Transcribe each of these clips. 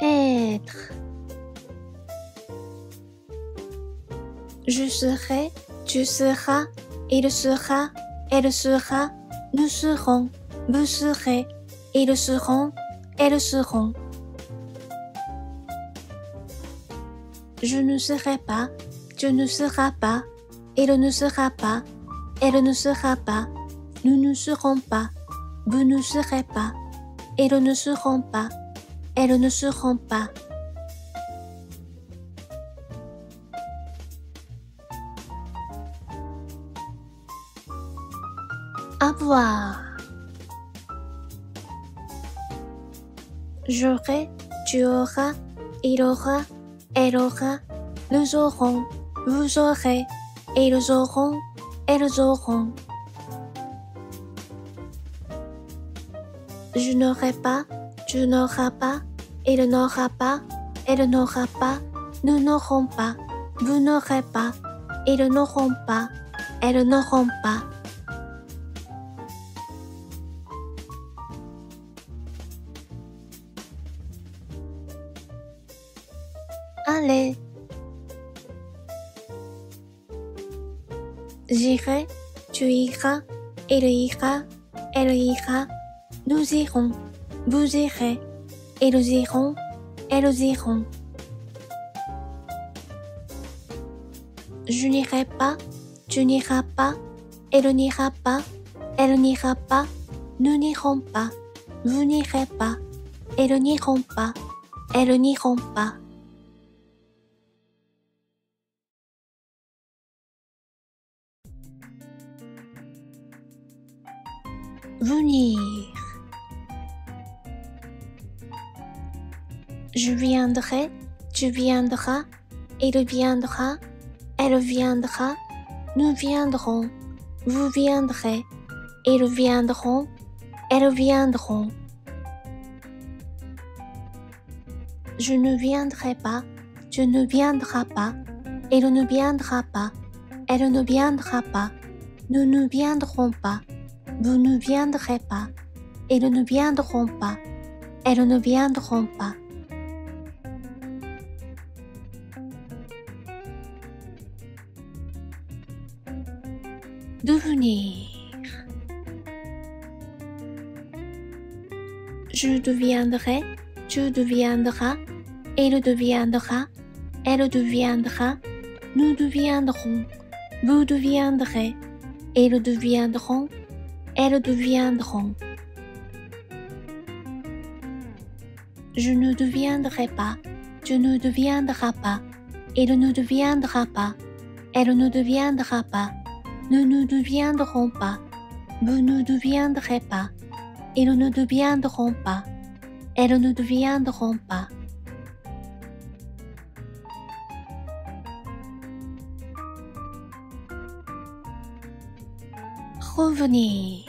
être. Je serai, tu seras, il sera, elle sera, nous serons, vous serez, ils seront, elles seront. Je ne serai pas, tu ne seras pas, il ne sera pas, elle ne sera pas, nous ne serons pas, vous ne serez pas, ils ne seront pas, elles ne seront pas. Avoir. J'aurai, tu auras, il aura, elle aura, nous aurons, vous aurez, ils auront, elles auront. Je n'aurai pas, tu n'auras pas, il n'aura pas, elle n'aura pas, nous n'aurons pas, vous n'aurez pas, ils n'auront pas, elles n'auront pas. Allez. J'irai, tu iras, il ira, elle ira, nous irons, vous irez, ils iront, elles iront. Je n'irai pas, tu n'iras pas, il n'ira pas, elle n'ira pas, nous n'irons pas, vous n'irez pas, ils n'iront pas, elles n'iront pas. Venir. Je viendrai, tu viendras, il viendra, elle viendra, nous viendrons, vous viendrez, ils viendront, elles viendront. Je ne viendrai pas, tu ne viendras pas, il ne viendra pas, elle ne viendra pas, nous ne viendrons pas, vous ne viendrez pas, ils ne viendront pas, elles ne viendront pas. Devenir. Je deviendrai, tu deviendras, il deviendra, elle deviendra, nous deviendrons, vous deviendrez, ils deviendront, elles deviendront. Je ne deviendrai pas, tu ne deviendras pas, il ne deviendra pas, elle ne deviendra pas, nous ne deviendrons pas, vous ne deviendrez pas, ils ne deviendront pas, elles ne deviendront pas. Revenir.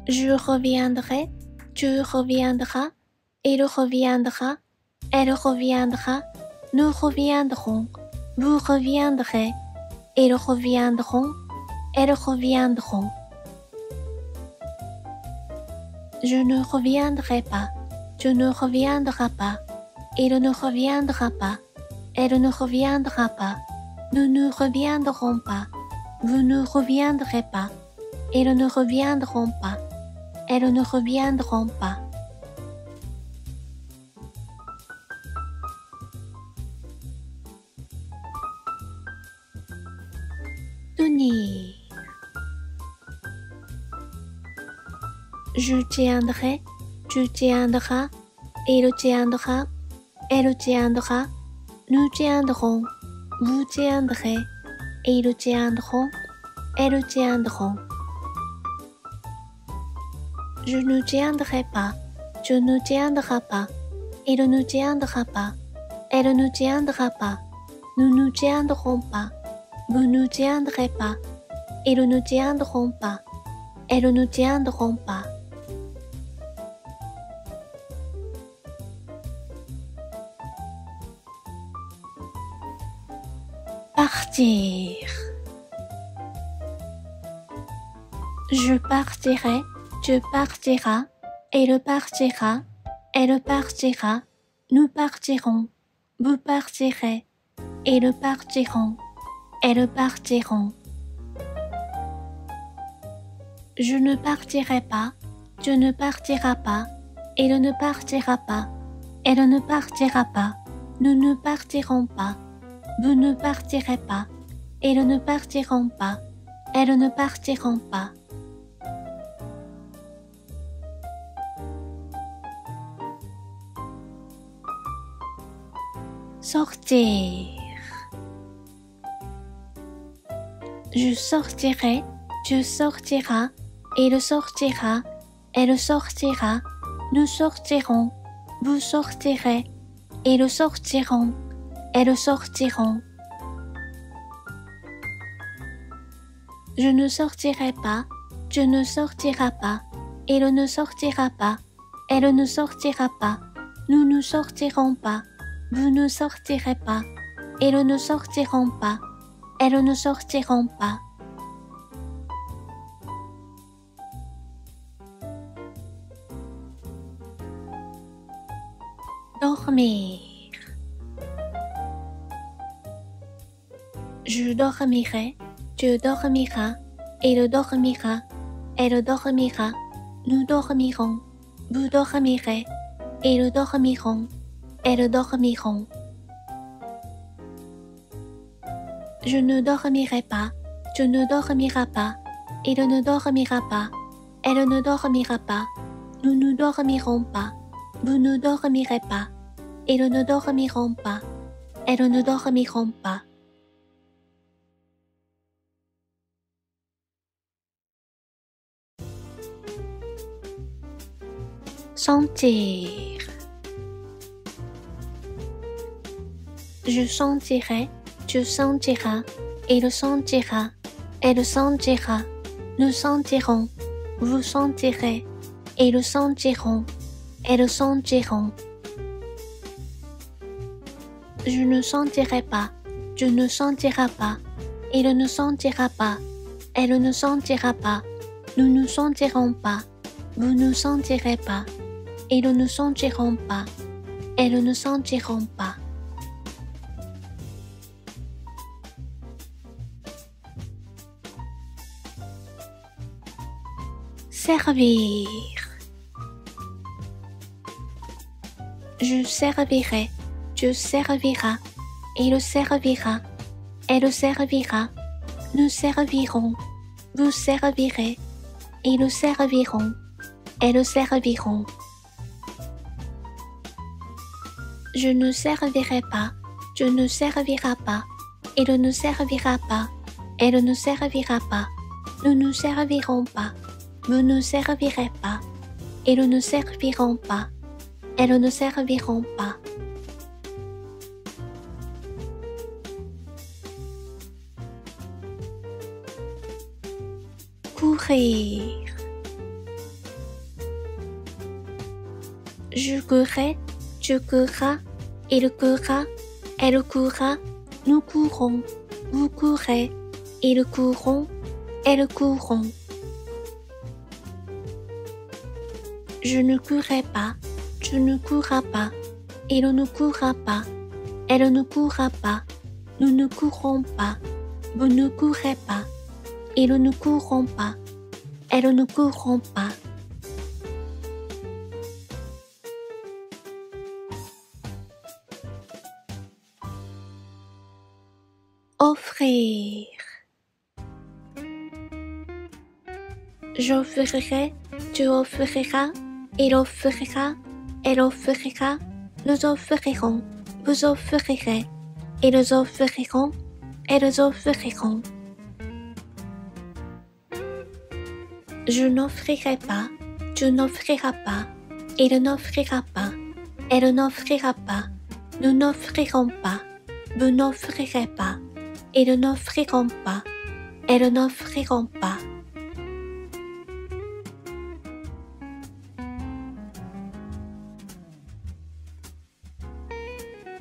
Je reviendrai, tu reviendras, il reviendra, elle reviendra, nous reviendrons, vous reviendrez, ils reviendront, elles reviendront. Je ne reviendrai pas, tu ne reviendras pas, il ne reviendra pas, elle ne reviendra pas, nous ne reviendrons pas, vous ne reviendrez pas, ils ne reviendront pas, elles ne reviendront pas. Tenir. Je tiendrai, tu tiendras, il tiendra, elle tiendra, nous tiendrons, vous tiendrez, ils tiendront, elles tiendront. Je ne tiendrai pas, tu ne tiendras pas, il ne tiendra pas, elle ne tiendra pas, nous ne tiendrons pas, vous ne tiendrez pas, ils ne tiendront pas, elles ne tiendront pas. Partir. Je partirai, tu partiras, il partira, elle partira, nous partirons, vous partirez, ils partiront, elles partiront. Je ne partirai pas, tu ne partiras pas, il ne partira pas, elle ne partira pas, nous ne partirons pas, vous ne partirez pas, ils ne partiront pas, elles ne partiront pas. Sortir. Je sortirai, tu sortiras, il sortira, elle sortira, nous sortirons, vous sortirez, ils sortiront, elles sortiront. Je ne sortirai pas, tu ne sortiras pas, il ne sortira pas, elle ne sortira pas, nous ne sortirons pas, vous ne sortirez pas, ils ne sortiront pas, elles ne sortiront pas. Dormir. Je dormirai, tu dormiras, il dormira, elle dormira, nous dormirons, vous dormirez, ils dormiront, elles dormiront. Je ne dormirai pas, tu ne dormiras pas, il ne dormira pas, elle ne dormira pas, nous ne dormirons pas, vous ne dormirez pas, ils ne dormiront pas, elles ne dormiront pas. Sentir. Je sentirai, tu sentiras, il sentira, elle sentira, nous sentirons, vous sentirez, ils sentiront, elles sentiront. Je ne sentirai pas, tu ne sentiras pas, il ne sentira pas, elle ne sentira pas, nous ne sentirons pas, vous ne sentirez pas, ils ne sentiront pas, elles ne sentiront pas. Servir. Je servirai, tu serviras, il servira, elle servira, nous servirons, vous servirez, ils serviront, elles serviront. Je ne servirai pas, tu ne serviras pas, il ne servira pas, elle ne servira pas, nous ne servirons pas, vous ne servirez pas, ils ne serviront pas, elles ne serviront pas. Courir. Je courrai, tu courras, il courra, elle courra, nous courons, vous courez, ils courront, elles courront. Je ne courrai pas, tu ne courras pas, il ne courra pas, elle ne courra pas, nous ne courrons pas, vous ne courrez pas, ils ne courront pas, elles ne courront pas. Offrir. J'offrirai, tu offriras, il offrira, elle offrira, nous offrirons, vous offrirez, ils offriront, elles offriront. Je n'offrirai pas, tu n'offriras pas, il n'offrira pas, elle n'offrira pas, nous n'offrirons pas, vous n'offrirez pas, ils n'offriront pas, elles n'offriront pas.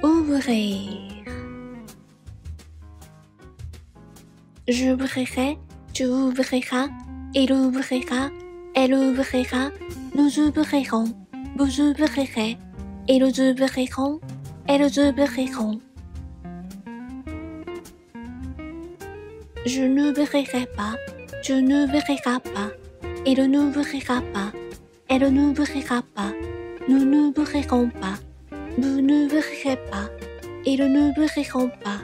Ouvrir. J'ouvrirai, tu ouvriras, il ouvrira, elle ouvrira, nous ouvrirons, vous ouvrirez, ils ouvriront, elles ouvriront. Je n'ouvrirai pas, tu n'ouvriras pas, il n'ouvrira pas, elle n'ouvrira pas, nous n'ouvrirons pas, vous n'ouvrirez pas, ils n'ouvriront pas,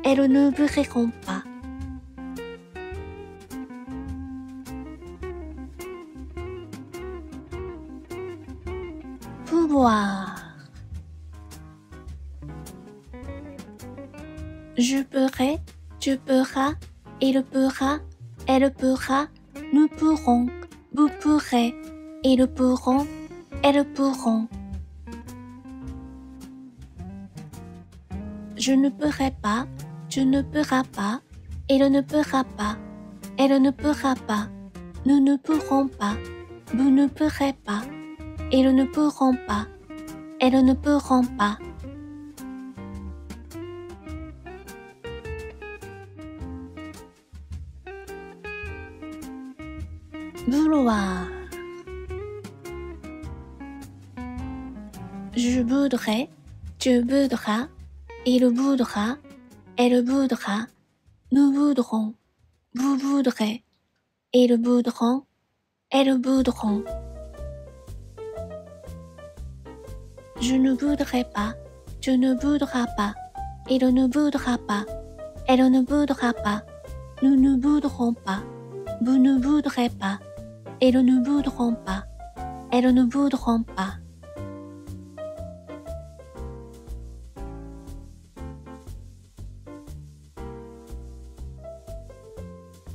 elles n'ouvriront pas. Pouvoir. Je pourrai, tu pourras, il pourra, elle pourra, nous pourrons, vous pourrez, ils pourront, elles pourront. Je ne pourrai pas, tu ne pourras pas, il ne pourra pas, elle ne pourra pas, nous ne pourrons pas, vous ne pourrez pas, ils ne pourront pas, elles ne pourront pas. Vouloir. Je voudrais, tu voudras, il voudra, elle voudra, nous voudrons, vous voudrez, ils voudront, elles voudront. Je ne voudrais pas, tu ne voudras pas, il ne voudra pas, elle ne voudra pas, nous ne voudrons pas, vous ne voudrez pas, ils ne voudront pas, elles ne voudront pas.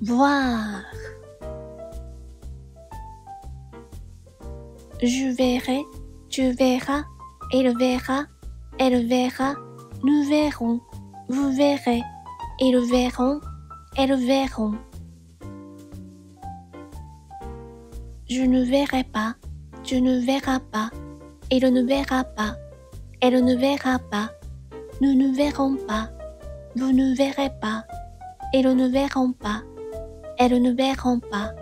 Voir. Je verrai, tu verras, il verra, elle verra, nous verrons, vous verrez, ils verront, elles verront. Je ne verrai pas, tu ne verras pas, il ne verra pas, elle ne verra pas, nous ne verrons pas, vous ne verrez pas, ils ne verront pas, elles ne verront pas.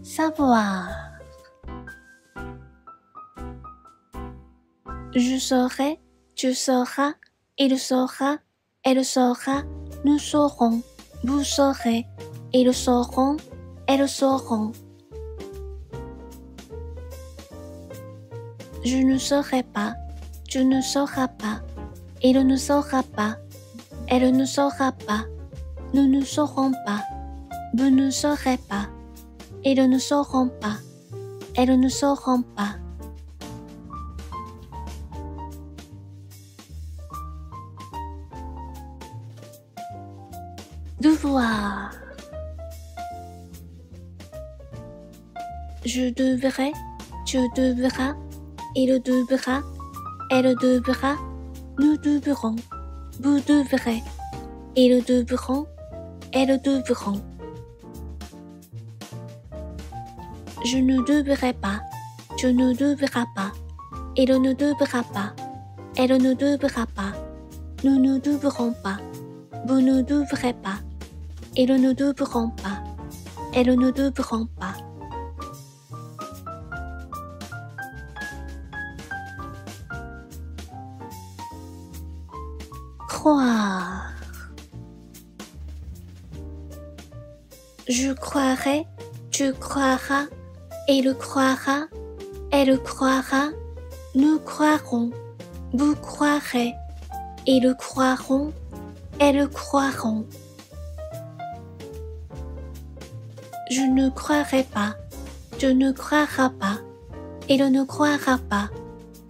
Savoir. Je saurai, tu sauras, il saura, elle saura, nous saurons, vous saurez, ils sauront, elles sauront. Je ne saurai pas, tu ne sauras pas, il ne saura pas, elle ne saura pas, nous ne saurons pas, vous ne saurez pas, ils ne sauront pas, elles ne sauront pas. Devoir. Je devrais, tu devras, il devra, elle devra, nous devrons, vous devrez, ils devront, elles devront. Je ne devrais pas, tu ne devras pas, il ne devra pas, elle ne devra pas, nous ne devrons pas, vous ne devrez pas, ils ne devront pas, elles ne devront pas. Croire. Je croirai, tu croiras, il croira, elle croira, nous croirons, vous croirez, ils croiront, elles croiront. Je ne croirai pas, tu ne croiras pas, il ne croira pas,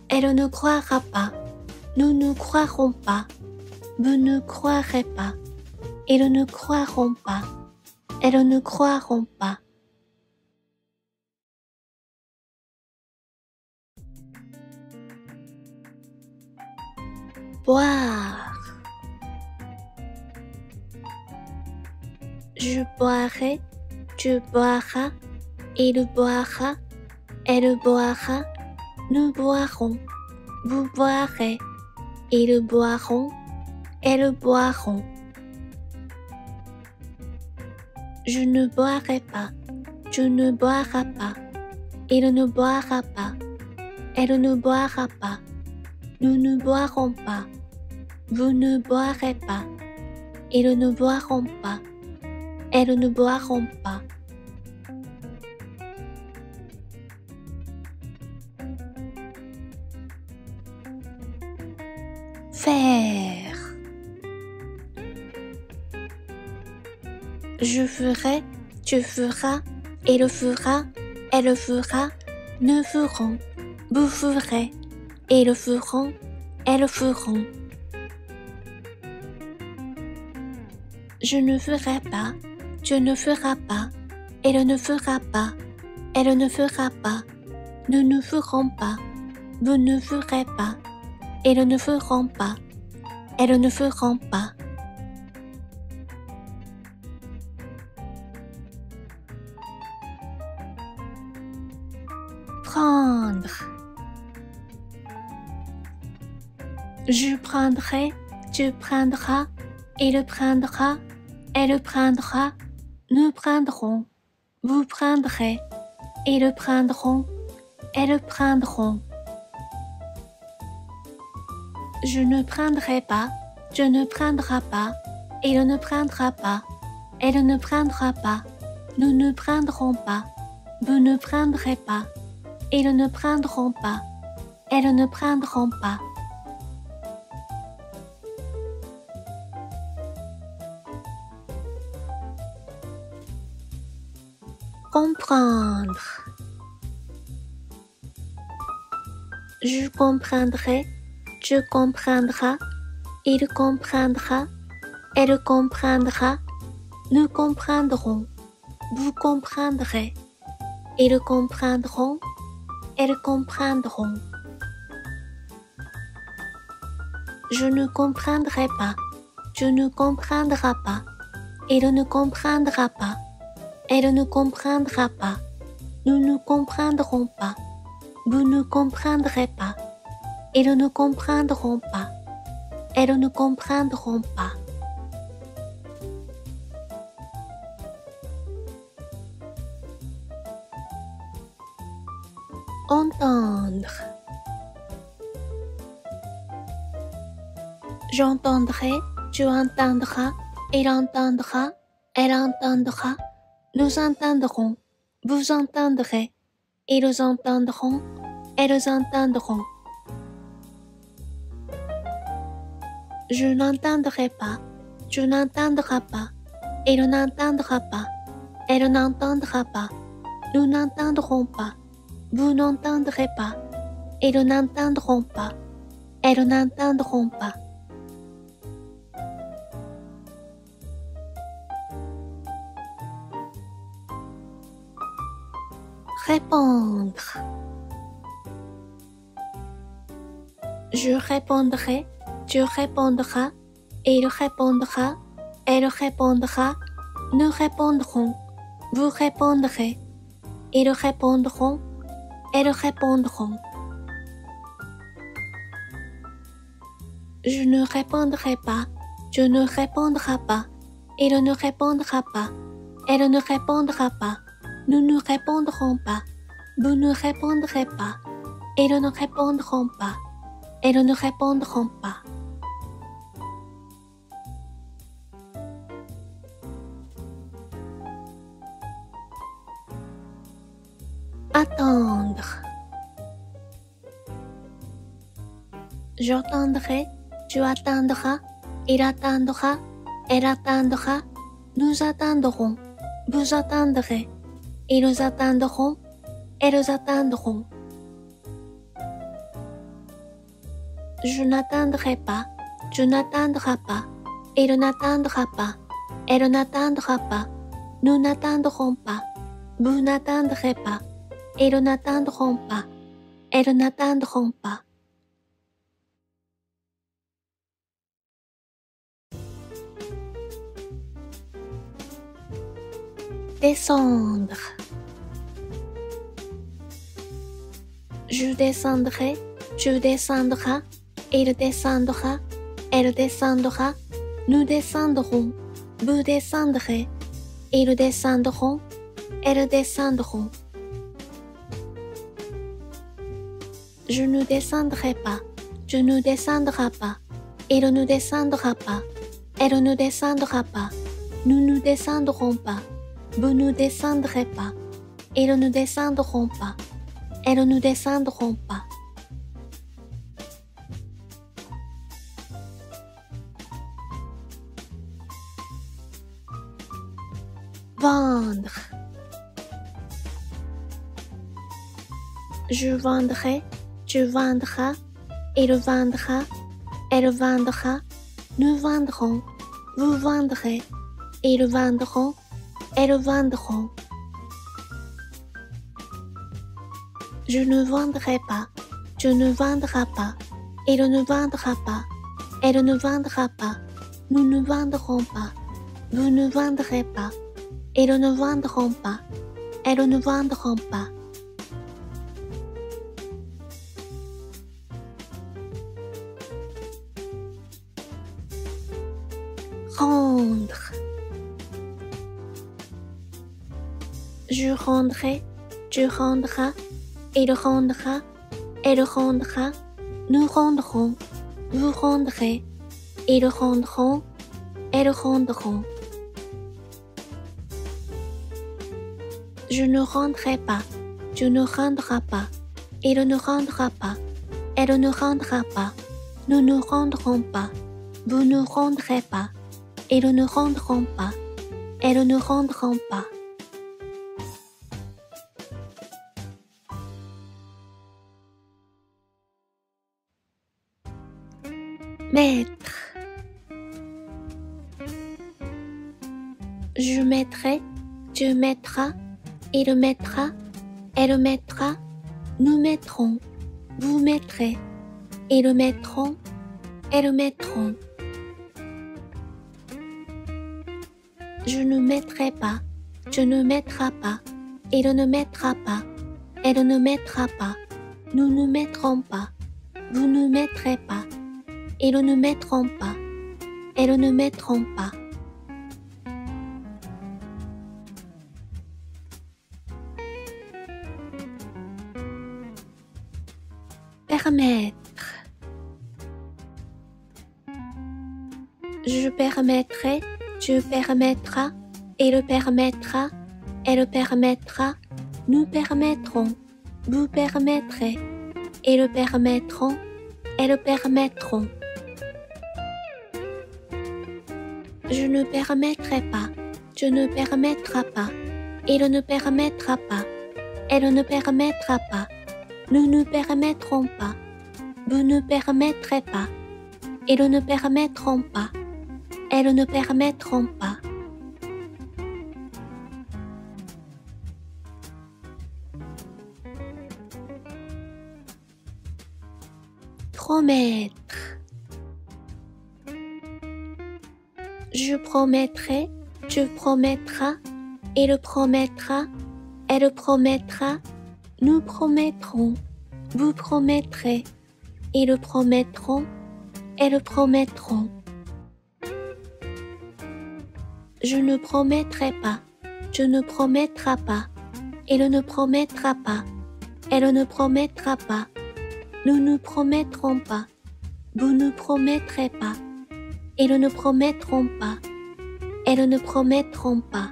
elle ne croira pas, nous ne croirons pas, vous ne croirez pas, ils ne croiront pas, elles ne croiront pas. Boire. Je boirai, tu boiras, il boira, elle boira, nous boirons, vous boirez, ils boiront, elles boiront. Je ne boirai pas, tu ne boiras pas, il ne boira pas, elle ne boira pas, nous ne boirons pas, vous ne boirez pas, ils ne boiront pas, elles ne boiront pas. Faire. Je ferai, tu feras, il fera, elle fera, nous ferons, vous ferez, ils feront, elles feront. Je ne ferai pas, tu ne feras pas, il ne fera pas, elle ne fera pas, nous ne ferons pas, vous ne ferez pas, ils ne feront pas, elles ne feront pas. Prendre. Je prendrai, tu prendras, il prendra, elle prendra, nous prendrons, vous prendrez, ils prendront, elles prendront. Je ne prendrai pas, tu ne prendras pas, il ne prendra pas, elle ne prendra pas, nous ne prendrons pas, vous ne prendrez pas, ils ne prendront pas, elles ne prendront pas. Comprendre. Je comprendrai, tu comprendras, il comprendra, elle comprendra, nous comprendrons, vous comprendrez, ils comprendront, elles comprendront. Je ne comprendrai pas, tu ne comprendras pas, il ne comprendra pas, elle ne comprendra pas, nous ne comprendrons pas, vous ne comprendrez pas, ils ne comprendront pas, elles ne comprendront pas. Entendre. J'entendrai, tu entendras, il entendra, elle entendra, nous entendrons, vous entendrez, ils entendront, elles entendront. Je n'entendrai pas, tu n'entendras pas, il n'entendra pas, elle n'entendra pas, nous n'entendrons pas, vous n'entendrez pas, ils n'entendront pas, elles n'entendront pas. Répondre. Je répondrai, tu répondras, il répondra, elle répondra, nous répondrons, vous répondrez, ils répondront, elles répondront. Je ne répondrai pas, tu ne répondras pas, il ne répondra pas, elle ne répondra pas, nous ne répondrons pas, vous ne répondrez pas, ils ne répondront pas, elles ne répondront pas. Attendre. J'attendrai, tu attendras, il attendra, elle attendra, nous attendrons, vous attendrez, ils attendront, elles attendront. Je n'attendrai pas, tu n'attendras pas, il n'attendra pas, elle n'attendra pas, nous n'attendrons pas, vous n'attendrez pas, ils n'attendront pas, elles n'attendront pas. Descendre. Je descendrai, tu descendras, il descendra, Elle descendra, nous descendrons, vous descendrez, ils descendront, elles descendront. Je ne descendrai pas, tu ne descendras pas, il ne descendra pas, elle ne descendra pas, nous ne descendrons pas, vous ne descendrez pas, ils ne descendront pas, elles ne descendront pas. Vendre. Je vendrai, tu vendras, il vendra, elle vendra, nous vendrons, vous vendrez, ils vendront, elles vendront. Je ne vendrai pas, tu ne vendras pas, il ne vendra pas, elle ne vendra pas, nous ne vendrons pas, vous ne vendrez pas, ils ne vendront pas, elles ne vendront pas. Rendre. Je rendrai, tu rendras, il rendra, elle rendra, nous rendrons, vous rendrez, ils rendront, elles rendront. Je ne rendrai pas, tu ne rendras pas, il ne rendra pas, elle ne rendra pas, nous ne rendrons pas, vous ne rendrez pas, ils ne rendront pas, elles ne rendront pas. Mettre. Je mettrai, tu mettras, il mettra, elle mettra, nous mettrons, vous mettrez, ils mettront, elles mettront. Je ne mettrai pas, tu ne mettras pas, il ne mettra pas, elle ne mettra pas, nous ne mettrons pas, vous ne mettrez pas, ils ne mettront pas, elles ne mettront pas. Permettre. Je permettrai, tu permettras, il permettra, elle permettra, nous permettrons, vous permettrez, ils permettront, elles permettront. Je ne permettrai pas, tu ne permettras pas, il ne permettra pas, elle ne permettra pas, nous ne permettrons pas, vous ne permettrez pas, ils ne permettront pas, elles ne permettront pas. Promettre. Je promettrai, tu promettras, il promettra, elle promettra, nous promettrons, vous promettrez, ils promettront, elles promettront. Je ne promettrai pas, tu ne promettras pas, il ne promettra pas, elle ne promettra pas, nous ne promettrons pas, vous ne promettrez pas, ils ne promettront pas, elles ne promettront pas.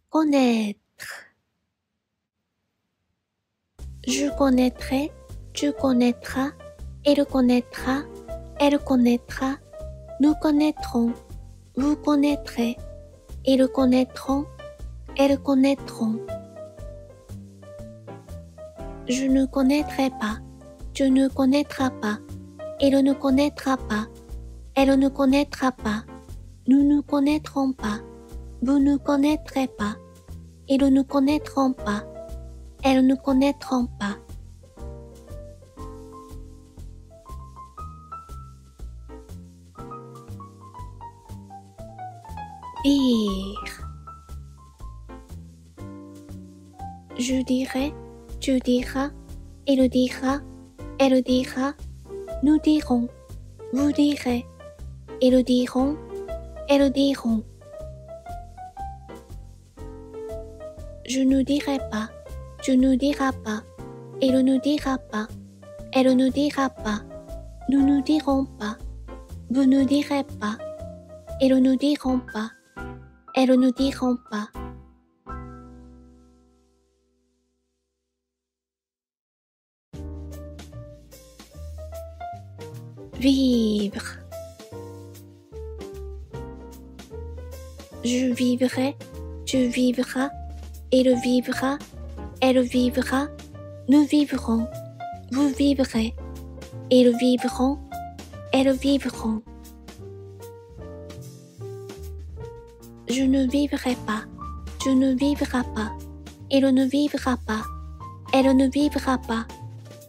Connaître. Je connaîtrai, tu connaîtras, il connaîtra, elle connaîtra, nous connaîtrons, vous connaîtrez, ils connaîtront, elles connaîtront. Je ne connaîtrai pas, tu ne connaîtras pas, il ne connaîtra pas, elle ne connaîtra pas, nous ne connaîtrons pas, vous ne connaîtrez pas, ils ne connaîtront pas, elles ne connaîtront pas. Dire. Je dirai, tu diras, il dira, elle dira, nous dirons, vous direz, ils diront, elles diront. Je ne dirai pas, tu ne diras pas, il ne dira pas, elle ne dira pas, nous ne dirons pas, vous ne direz pas, ils ne diront pas, elles ne diront pas. Vivre. Je vivrai, tu vivras, il vivra, elle vivra, nous vivrons, vous vivrez, ils vivront, elles vivront. Je ne vivrai pas, tu ne vivras pas, il ne vivra pas, elle ne vivra pas,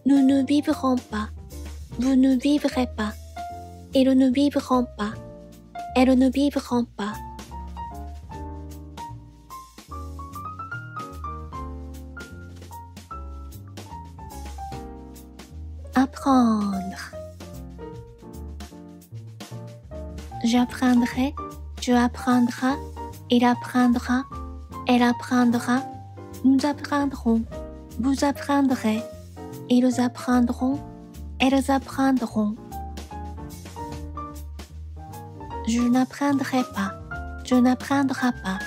nous ne vivrons pas, vous ne vivrez pas, ils ne vivront pas, elles ne vivront pas. Apprendre. J'apprendrai, tu apprendras, il apprendra, elle apprendra, nous apprendrons, vous apprendrez, ils apprendront, elles apprendront. Je n'apprendrai pas, tu n'apprendras pas,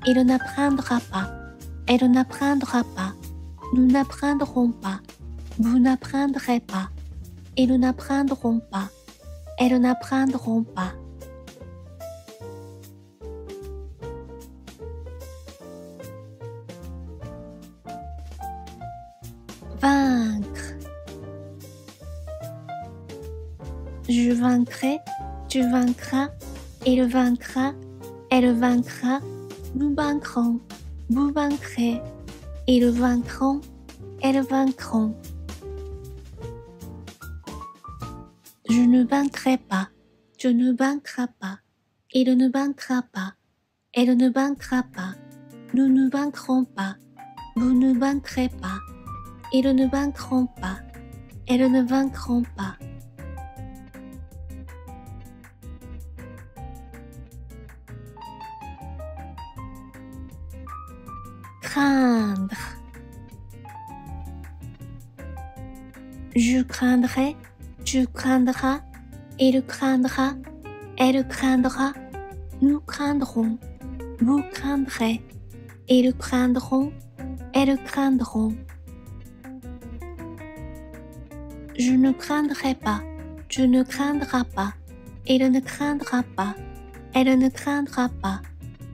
il n'apprendra pas, elle n'apprendra pas, nous n'apprendrons pas, vous n'apprendrez pas, ils n'apprendront pas, elles n'apprendront pas. Vaincre. Je vaincrai, tu vaincras, il vaincra, elle vaincra, nous vaincrons, vous vaincrez, ils vaincront, elles vaincront. Je ne vaincrai pas, tu ne vaincras pas, il ne vaincra pas, elle ne vaincra pas, nous ne vaincrons pas, vous ne vaincrez pas, ils ne vaincront pas, elles ne vaincront pas. Craindre. Je craindrai, tu craindras, il craindra, elle craindra, nous craindrons, vous craindrez, ils craindront, elles craindront. Je ne craindrai pas, tu ne craindras pas, il ne craindra pas, elle ne craindra pas,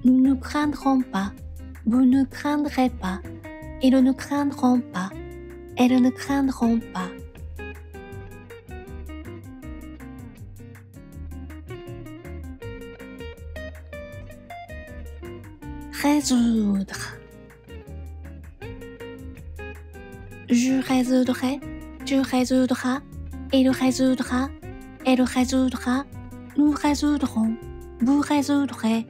nous ne craindrons pas, vous ne craindrez pas, ils ne craindront pas, elles ne craindront pas. Résoudre. Je résoudrai, tu résoudras, il résoudra, elle résoudra, nous résoudrons, vous résoudrez,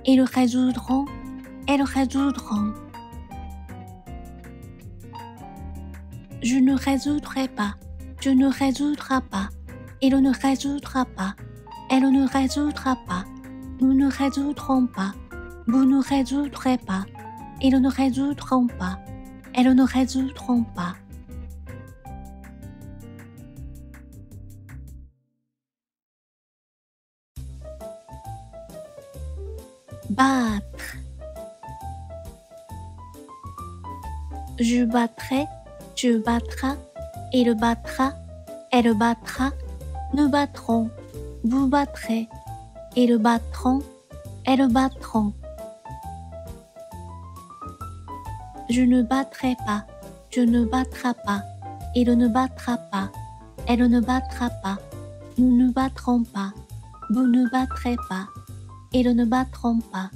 ils résoudront, elles résoudront. Je ne résoudrai pas, tu ne résoudras pas, il ne résoudra pas, elle ne résoudra pas, nous ne résoudrons pas, vous ne résoudrez pas, ils ne résoudront pas, elles ne résoudront pas. Battre. Je battrai, tu battras, il battra, elle battra, nous battrons, vous battrez, ils battront, elles battront. Je ne battrai pas, tu ne battras pas, il ne battra pas, elle ne battra pas, nous ne battrons pas, vous ne battrez pas, ils ne battront pas,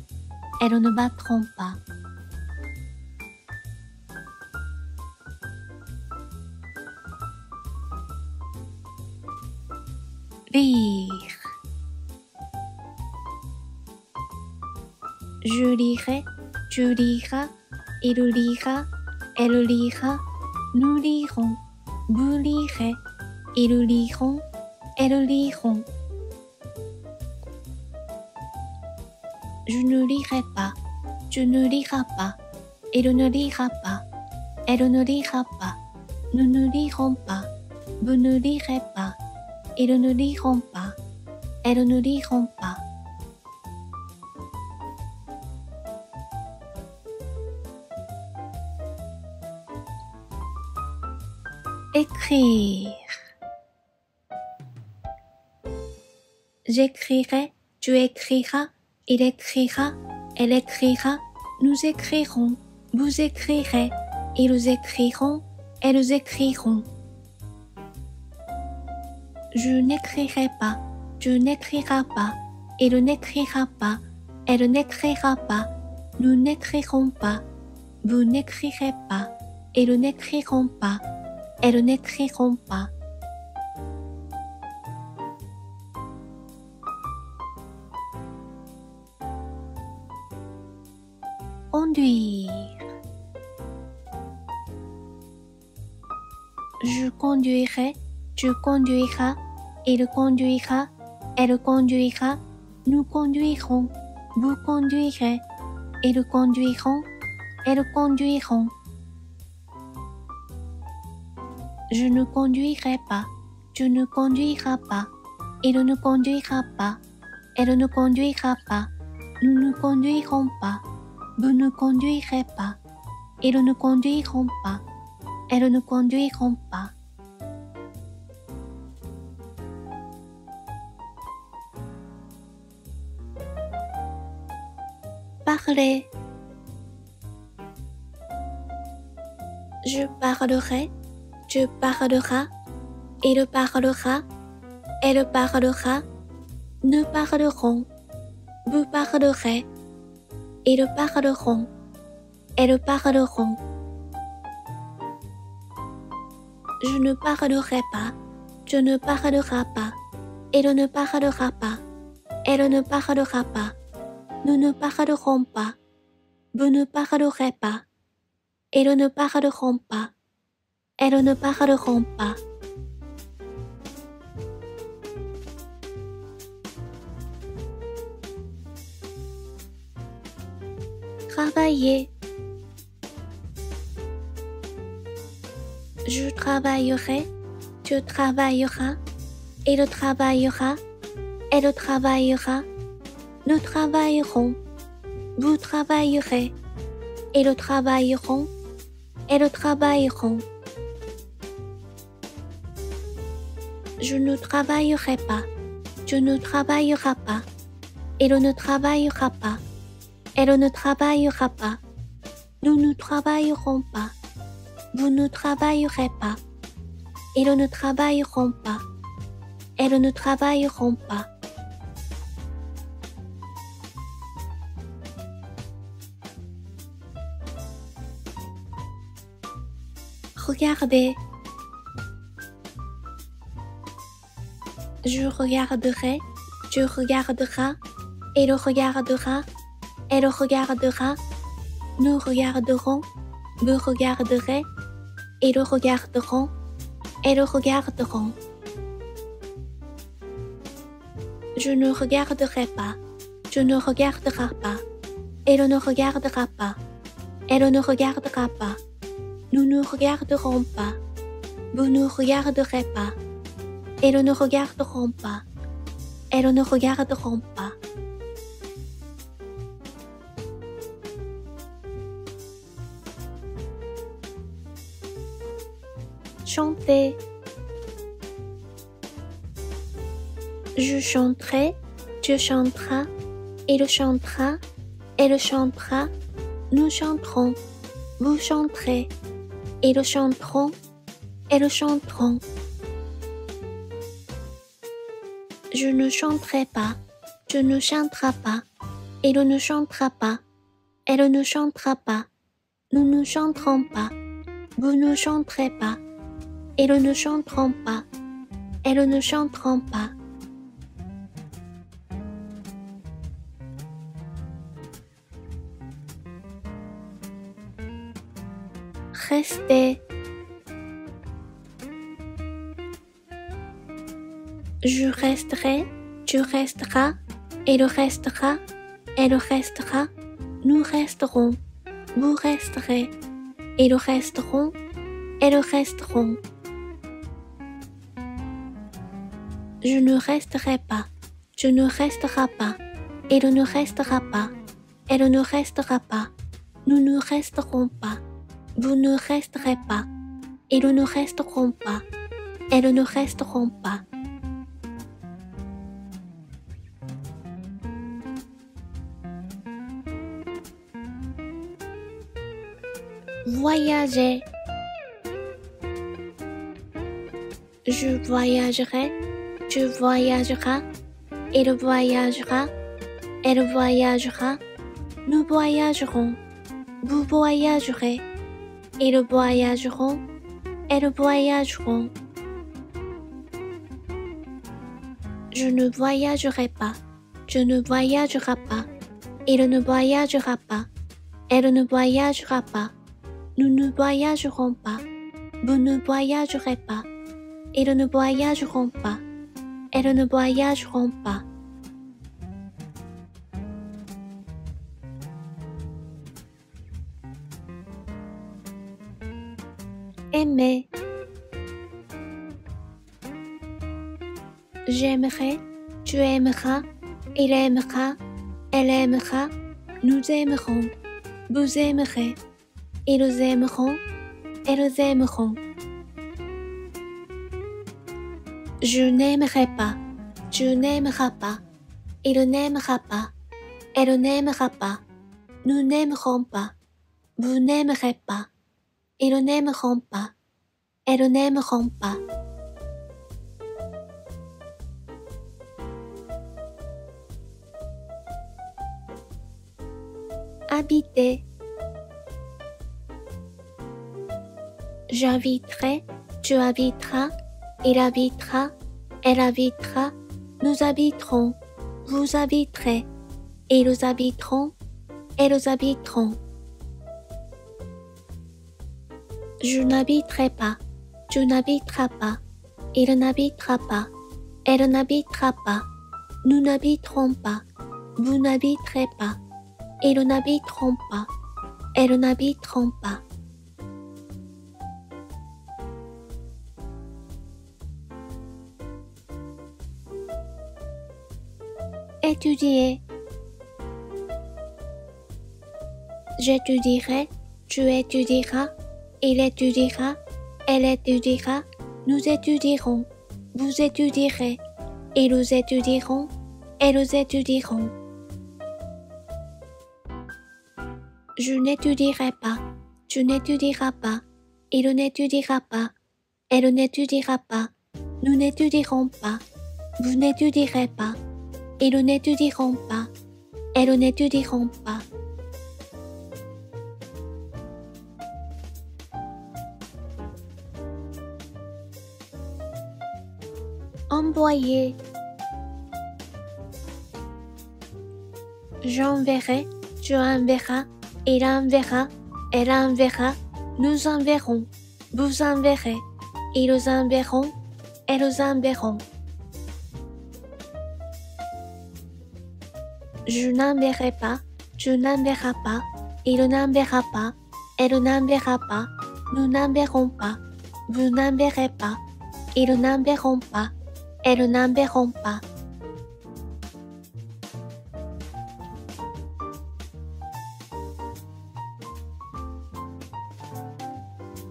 elles ne battront pas. Lire. Je lirai, tu liras, il lira, elle lira, nous lirons, vous lirez, ils liront, elles liront. Je ne lirai pas, tu ne liras pas, il ne lira pas, elle ne lira pas, nous ne lirons pas, vous ne lirez pas, ils ne liront pas, elles ne liront pas. Écrire. J'écrirai, tu écriras, il écrira, elle écrira, nous écrirons, vous écrirez, ils écriront, elles écriront. Je n'écrirai pas, tu n'écriras pas, il n'écrira pas, elle n'écrira pas, nous n'écrirons pas, vous n'écrirez pas, ils n'écriront pas, elles n'écriront pas. Conduire. Je conduirai, tu conduiras, il conduira, elle conduira, nous conduirons, vous conduirez, ils conduiront, elles conduiront. Je ne conduirai pas, tu ne conduiras pas, il ne conduira pas, elle ne conduira pas, nous ne conduirons pas, vous ne conduirez pas, ils ne conduiront pas, elles ne conduiront pas. Parler. Je parlerai, tu parleras, il parlera, elle parlera, nous parlerons, vous parlerez, ils parleront, elles parleront. Je ne parlerai pas, tu ne parleras pas, il ne parlera pas, elle ne parlera pas, nous ne parlerons pas, vous ne parlerez pas, ils ne parleront pas, elles ne parleront pas. Travailler. Je travaillerai, tu travailleras, il travaillera, elle travaillera, nous travaillerons, vous travaillerez, ils travailleront, elles travailleront. Je ne travaillerai pas, tu ne travailleras pas, il ne travaillera pas, elle ne travaillera pas, nous ne travaillerons pas, vous ne travaillerez pas, ils ne travailleront pas, elles ne travailleront pas. Regardez. Je regarderai, tu regarderas, il regardera, elle regardera, nous regarderons, vous regarderez, ils regarderont, elles regarderont. Je ne regarderai pas, tu ne regarderas pas, il ne regardera pas, elle ne regardera pas, nous ne regarderons pas, vous ne regarderez pas, ils ne regarderont pas, elles ne regarderont pas. Chanter. Je chanterai, tu chanteras, il chantera, elle chantera, nous chanterons, vous chanterez, ils chanteront, elles chanteront. Je ne chanterai pas, tu ne chanteras pas, il ne chantera pas, elle ne chantera pas, nous ne chanterons pas, vous ne chanterez pas, ils ne chanteront pas, elles ne chanteront pas. rester. Je resterai, tu resteras, il restera, elle restera, nous resterons, vous resterez, ils resteront, elles resteront. Je ne resterai pas, tu ne resteras pas, il ne restera pas, elle ne restera pas, nous ne resterons pas, vous ne resterez pas, ils ne resteront pas, elles ne resteront pas. Voyager. Je voyagerai, tu voyageras, il voyagera, elle voyagera, nous voyagerons, vous voyagerez, ils voyageront, elles voyageront. Je ne voyagerai pas, tu ne voyageras pas, il ne voyagera pas, elle ne voyagera pas, nous ne voyagerons pas, vous ne voyagerez pas, ils ne voyageront pas, elles ne voyageront pas. Aimer. J'aimerai, tu aimeras, il aimera, elle aimera, nous aimerons, vous aimerez, ils aimeront, elles aimeront. Je n'aimerai pas, tu n'aimeras pas, il n'aimera pas, elle n'aimera pas, nous n'aimerons pas, vous n'aimerez pas, ils n'aimeront pas, elles n'aimeront pas. Habiter. J'habiterai, tu habiteras, il habitera, elle habitera, nous habiterons, vous habiterez, ils habiteront, elles habiteront. Je n'habiterai pas, tu n'habiteras pas, il n'habitera pas, elle n'habitera pas, nous n'habiterons pas, vous n'habiterez pas, ils n'habiteront pas, elles n'habiteront pas. Étudier. J'étudierai, tu étudieras, il étudiera, elle étudiera, nous étudierons, vous étudierez, ils étudieront, elles étudieront. Je n'étudierai pas, tu n'étudieras pas, il n'étudiera pas, elle n'étudiera pas, nous n'étudierons pas, vous n'étudierez pas, ils n'étudieront pas, elles n'étudieront pas. Envoyer. J'enverrai, tu enverras, il enverra, elle enverra, nous enverrons, vous enverrez, ils enverront, elles enverront. Je n'enverrai pas, tu n'enverras pas, il n'enverra pas, elle n'enverra pas, nous n'enverrons pas, vous n'enverrez pas, ils n'enverront pas, elles n'enverront pas.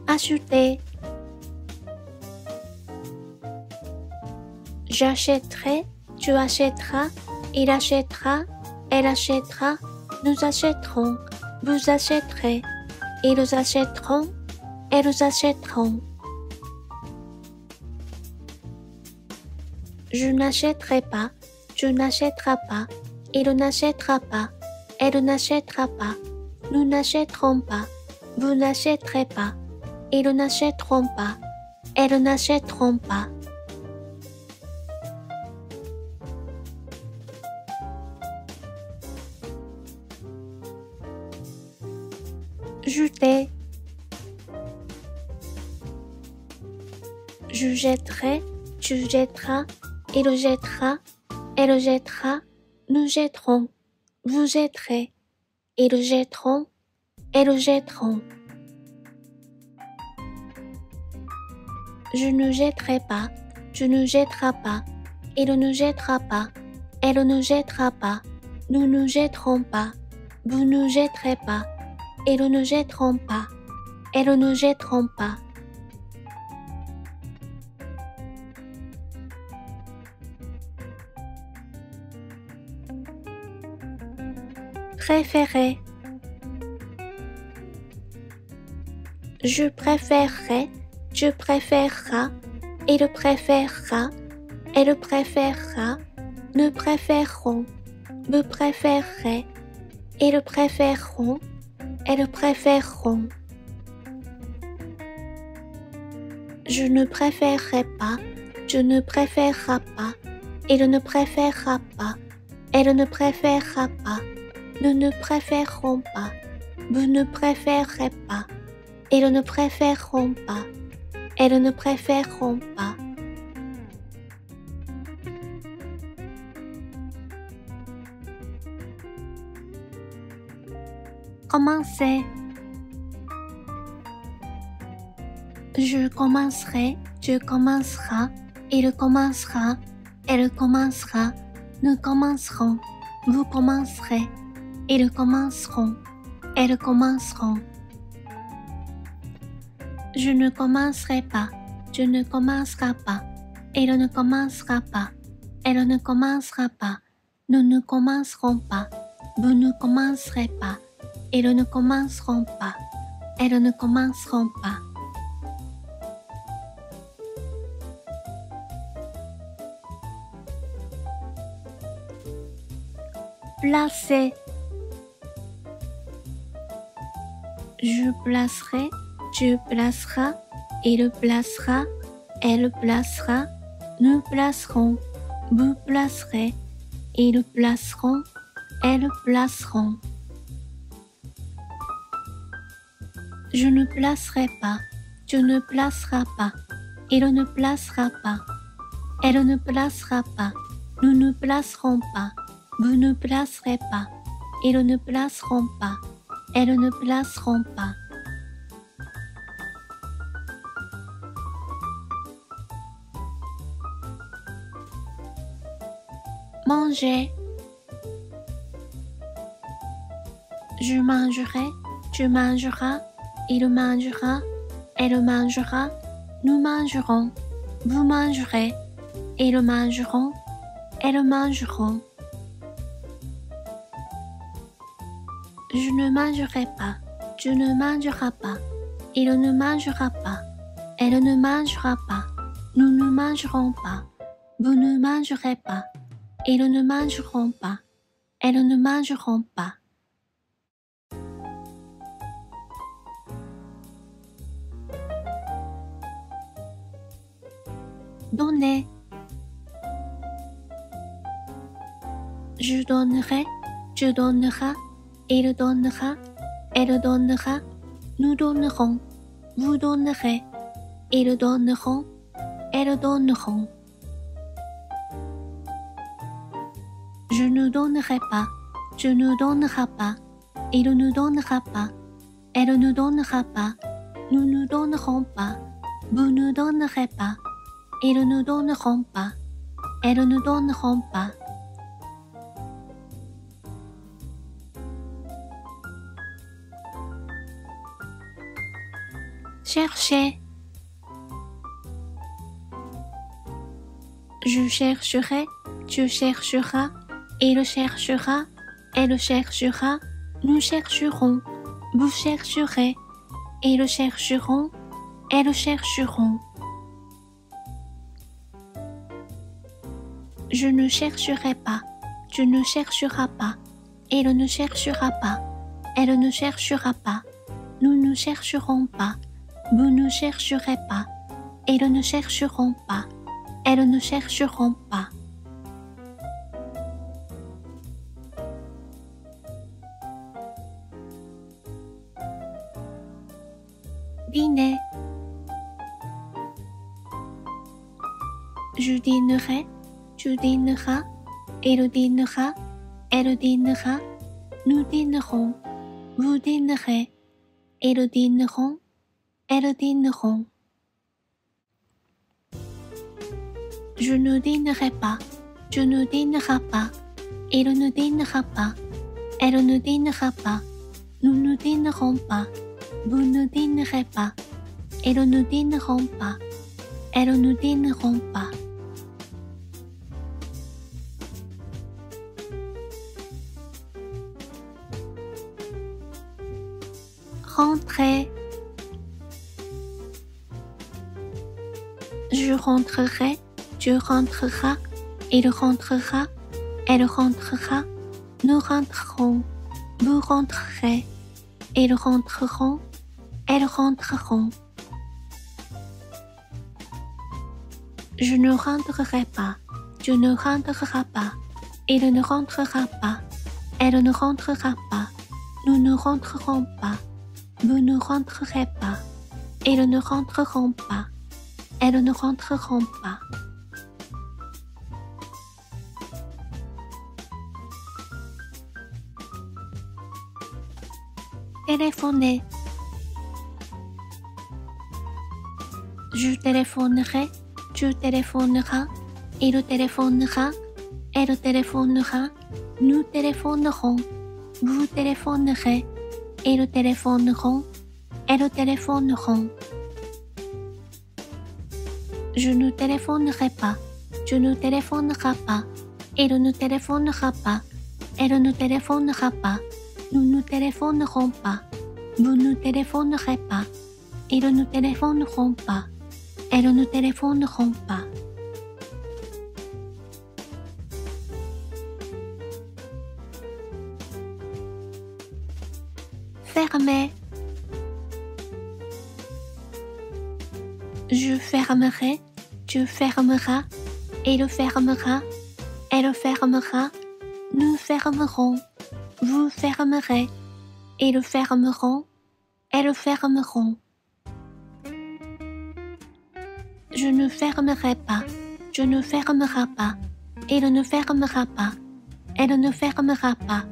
Acheter. J'achèterai, tu achèteras, il achètera, elle achètera, nous achèterons, vous achèterez, ils achèteront, elles achèteront. Je n'achèterai pas, tu n'achèteras pas, il n'achètera pas, elle n'achètera pas, nous n'achèterons pas, vous n'achèterez pas, ils n'achèteront pas, elles n'achèteront pas. Jeter. Je jetterai, tu jetteras, il jettera, elle jettera, nous jetterons, vous jetterez, ils jetteront, elles jetteront. Je ne jetterai pas, tu ne jetteras pas, il ne jettera pas, elle ne jettera pas, nous ne jetterons pas, vous ne jetterez pas, ils ne jetteront pas, elles ne jetteront pas. Préférer. Je préférerai, tu préféreras, il préférera, elle préférera, nous préférerons, vous préférerez, ils préféreront, elles préféreront. Je ne préférerai pas, tu ne préféreras pas, il ne préférera pas, elle ne préférera pas, nous ne préférerons pas, vous ne préférerez pas, ils ne préféreront pas, elles ne préféreront pas. Commencer. Je commencerai, tu commenceras, il commencera, elle commencera, nous commencerons, vous commencerez, ils commenceront, elles commenceront. Je ne commencerai pas, tu ne commenceras pas, il ne commencera pas, elle ne commencera pas, nous ne commencerons pas, vous ne commencerez pas, ils ne commenceront pas, elles ne commenceront pas. Placer. Je placerai, tu placeras, il placera, elle placera, nous placerons, vous placerez, ils placeront, elles placeront. Je ne placerai pas, tu ne placeras pas, il ne placera pas, elle ne placera pas, nous ne placerons pas, vous ne placerez pas, ils ne placeront pas, elles ne placeront pas. Manger. Je mangerai, tu mangeras, il mangera, elle mangera, nous mangerons, vous mangerez, ils mangeront, elles mangeront. Je ne mangerai pas, tu ne mangeras pas, il ne mangera pas, elle ne mangera pas, nous ne mangerons pas, vous ne mangerez pas, ils ne mangeront pas, elles ne mangeront pas. Donner. Je donnerai, tu donneras, il donnera, elle donnera, nous donnerons, vous donnerez, ils donneront, elles donneront. Je ne donnerai pas, tu ne donneras pas, il ne donnera pas, elle ne donnera pas, nous ne donnerons pas, vous ne donnerez pas, ils ne donneront pas, elles ne donneront pas. Chercher. Je chercherai, tu chercheras, il cherchera, elle cherchera, nous chercherons, vous chercherez, ils chercheront, elles chercheront. Je ne chercherai pas, tu ne chercheras pas, il ne cherchera pas, elle ne cherchera pas, nous ne chercherons pas, vous ne chercherez pas, ils ne chercheront pas, elles ne chercheront pas. Dîner. je dînerai, tu dîneras, il dînera, elle dînera, nous dînerons, vous dînerez, ils dîneront, elles dîneront. Je ne dînerai pas, tu ne dîneras pas, il ne dînera pas, elle ne dînera pas, nous ne dînerons pas, vous ne dînerez pas, ils ne dîneront pas, elles ne dîneront pas. Rentrer. Je rentrerai, tu rentreras, il rentrera, elle rentrera, nous rentrerons, vous rentrerez, ils rentreront, elles rentreront. Je ne rentrerai pas, tu ne rentreras pas, il ne rentrera pas, elle ne rentrera pas, nous ne rentrerons pas, vous ne rentrerez pas, ils ne rentreront pas, elles ne rentreront pas. Téléphoner. Je téléphonerai, tu téléphoneras, il téléphonera, elle téléphonera, nous téléphonerons, vous téléphonerez, ils téléphoneront, elles téléphoneront. Je ne téléphonerai pas, tu ne téléphoneras pas, il ne téléphonera pas, elle ne téléphonera pas, nous ne téléphonerons pas, vous ne téléphonerez pas, ils ne téléphoneront pas, elles ne téléphoneront pas. Fermer. Je fermerai, tu fermeras, il fermera, elle fermera, nous fermerons, vous fermerez, ils fermeront, elles fermeront. Je ne fermerai pas, tu ne fermeras pas, il ne fermera pas, elle ne fermera pas,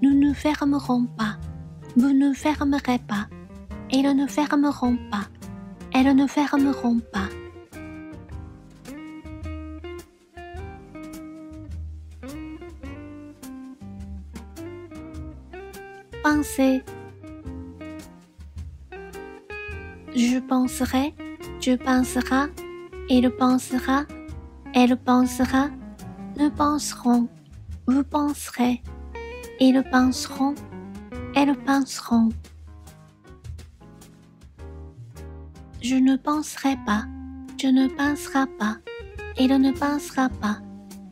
nous ne fermerons pas, vous ne fermerez pas, ils ne fermeront pas, elles ne fermeront pas. Penser. Je penserai, tu penseras, il pensera, elle pensera, nous penserons, vous penserez, ils penseront, elles penseront. Je ne penserai pas, tu ne penseras pas, il ne pensera pas,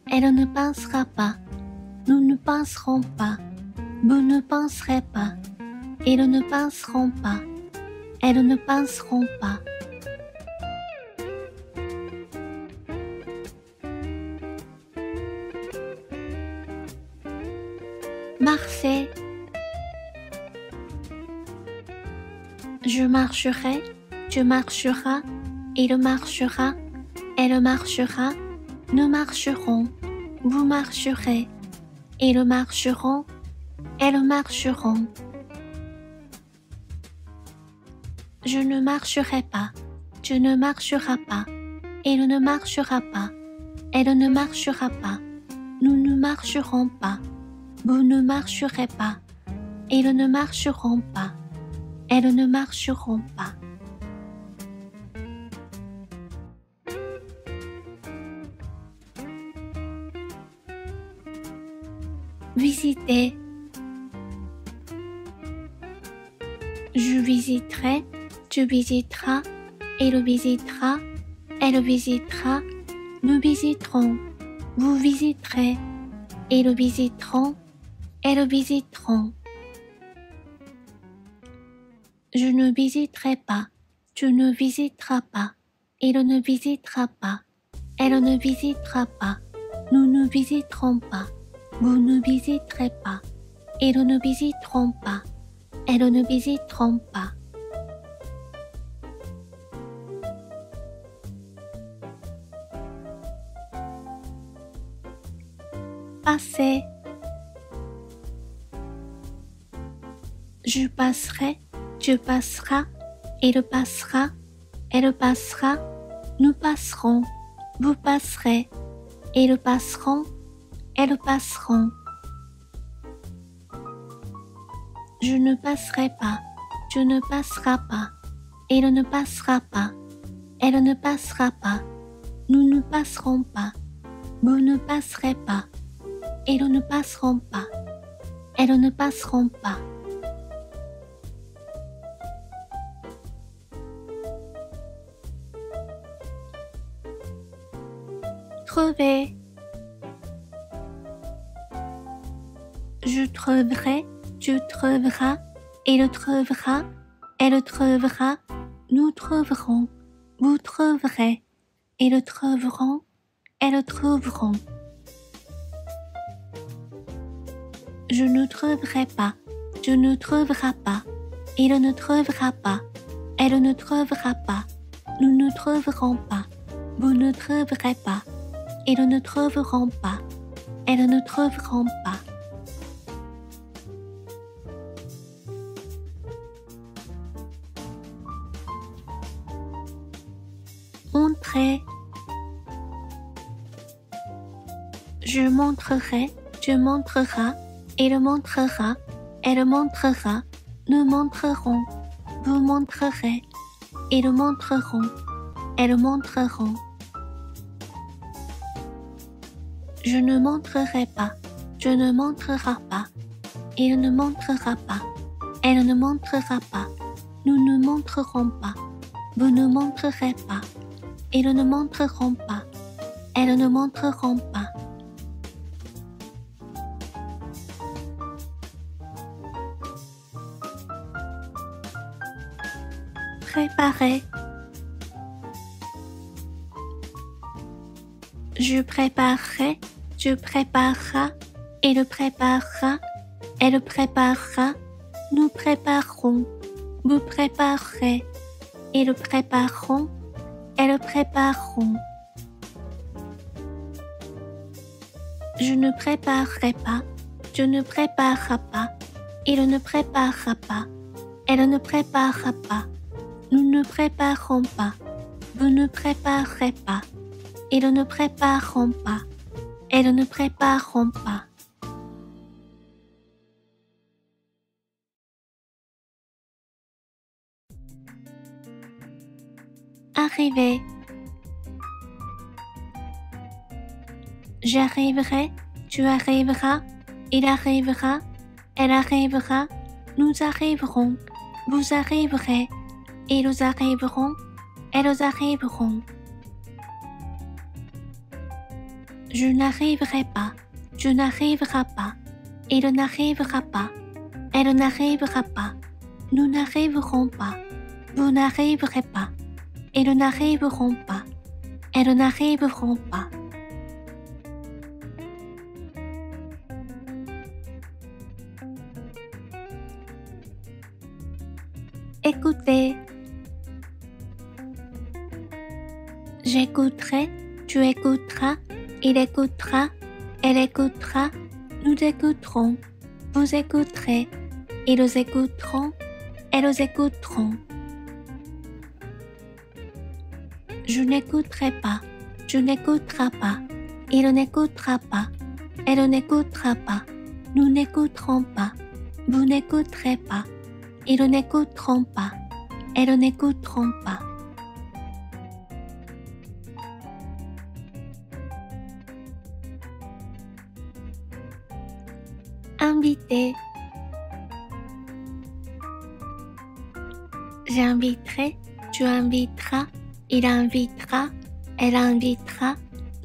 elle ne pensera pas, nous ne penserons pas, vous ne penserez pas, ils ne penseront pas, elles ne penseront pas. Marcher. Je marcherai, tu marcheras, il marchera, elle marchera, nous marcherons, vous marcherez, ils marcheront, elles marcheront. Je ne marcherai pas, tu ne marcheras pas, il ne marchera pas, elle ne marchera pas, nous ne marcherons pas, vous ne marcherez pas, ils ne marcheront pas, elles ne marcheront pas. Visiter. Je visiterai, tu visiteras, il visitera, elle visitera, nous visiterons, vous visiterez, ils visiteront, elles visiteront. Je ne visiterai pas, tu ne visiteras pas, il ne visitera pas, elle ne visitera pas, nous ne visiterons pas, vous ne visiterez pas, ils ne visiteront pas, elles ne visiteront pas. passer. Je passerai, tu passeras, il passera, elle passera, nous passerons, vous passerez, ils passeront, elles passeront. Je ne passerai pas, tu ne passeras pas, il ne passera pas, elle ne passera pas, nous ne passerons pas, vous ne passerez pas, ils ne passeront pas, elles ne passeront pas. Trouver. Je trouverai, tu trouveras, il trouvera, elle trouvera, nous trouverons, vous trouverez, ils trouveront, elles trouveront. Je ne trouverai pas, tu ne trouveras pas, il ne trouvera pas, elle ne trouvera pas, nous ne trouverons pas, vous ne trouverez pas, ils ne trouveront pas, elles ne trouveront pas. Montrer. Je montrerai, tu montreras, il montrera, elle montrera, nous montrerons, vous montrerez, ils montreront, elles montreront. Je ne montrerai pas, tu ne montreras pas, il ne montrera pas, elle ne montrera pas, nous ne montrerons pas, vous ne montrerez pas, ils ne montreront pas, elles ne montreront pas. Préparer. Je préparerai, tu prépareras, il préparera, elle préparera, nous préparerons, vous préparerez, ils prépareront, elles prépareront. Je ne préparerai pas, tu ne prépareras pas, il ne préparera pas, elle ne préparera pas, nous ne préparerons pas, vous ne préparerez pas, ils ne prépareront pas, elles ne prépareront pas. Arriver. J'arriverai, tu arriveras, il arrivera, elle arrivera, nous arriverons, vous arriverez, ils arriveront, elles arriveront. Je n'arriverai pas, tu n'arriveras pas, il n'arrivera pas, elle n'arrivera pas, nous n'arriverons pas, vous n'arriverez pas, ils n'arriveront pas, elles n'arriveront pas. Écouter. J'écouterai, tu écouteras, il écoutera, elle écoutera, nous écouterons, vous écouterez, ils écouteront, elles écouteront. Je n'écouterai pas, tu n'écouteras pas, il n'écoutera pas, elle n'écoutera pas, nous n'écouterons pas, vous n'écouterez pas, ils n'écouteront pas, elles n'écouteront pas. Inviter. J'inviterai, tu inviteras, il invitera, elle invitera,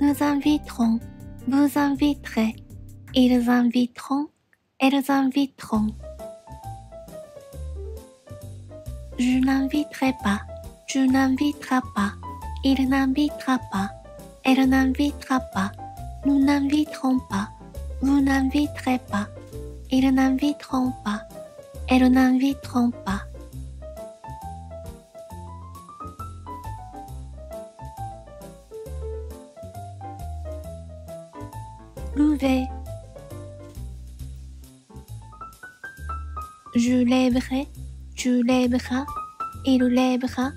nous inviterons, vous inviterez, ils inviteront, elles inviteront. Je n'inviterai pas, tu n'inviteras pas, il n'invitera pas, elle n'invitera pas, nous n'inviterons pas, vous n'inviterez pas, ils n'inviteront pas, elles n'inviteront pas. Lever. Je lèverai, tu lèveras, il lèvera,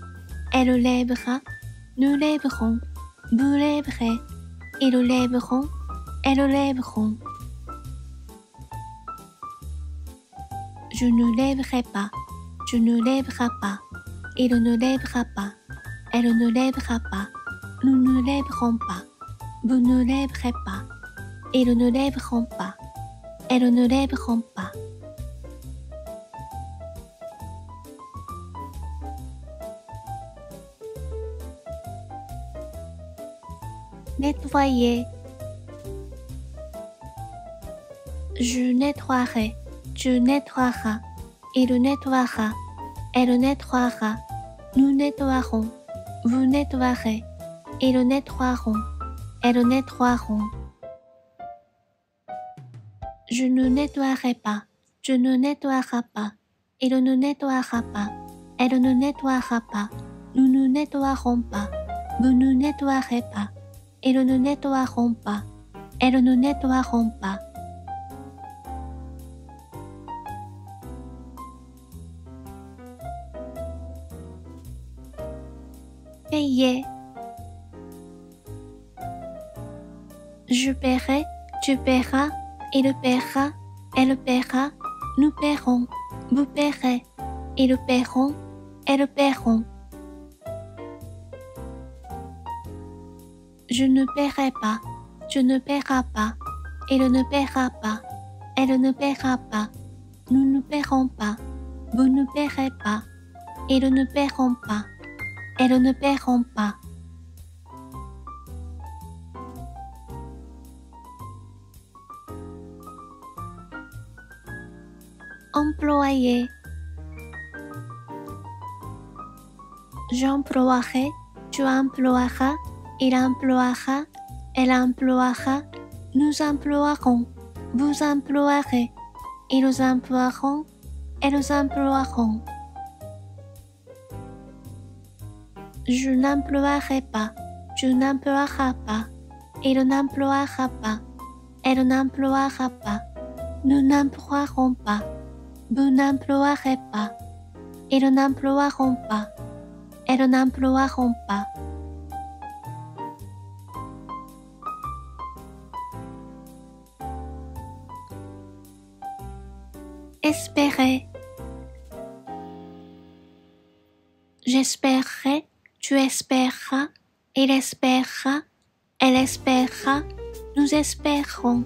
elle lèvera, nous lèverons, vous lèverez, ils lèveront, elles lèveront. Je ne lèverai pas, tu ne lèveras pas, il ne lèvera pas, elle ne lèvera pas, nous ne lèverons pas, vous ne lèverez pas, ils ne lèveront pas, elles ne lèveront pas. Nettoyer. Je nettoierai, tu nettoieras, il nettoiera, elle nettoiera, nous nettoierons, vous nettoierez, ils nettoieront, elles nettoieront. Je ne nettoierai pas, tu ne nettoieras pas, il ne nettoiera pas, elle ne nettoiera pas, nous ne nettoierons pas, vous ne nettoierez pas, ils ne nettoieront pas, elles ne nettoieront pas. Payer. Je paierai, tu paieras, il paiera, elle paiera, nous paierons, vous paierez, ils paieront, elles paieront. Je ne paierai pas, tu ne paieras pas, il ne paiera pas, elle ne paiera pas, nous ne paierons pas, vous ne paierez pas, ils ne paieront pas, elles ne paieront pas. Employer. J'emploierai, tu emploieras, il emploiera, elle emploiera, nous emploierons, vous emploierez, ils emploieront, elles emploieront. Je n'emploierai pas, tu n'emploieras pas, il n'emploiera pas, elle n'emploiera pas, nous n'emploierons pas, vous n'emploierez pas, ils n'emploieront pas, elles n'emploieront pas. Espérer. J'espérerai, tu espéreras, il espérera, elle espérera, nous espérerons,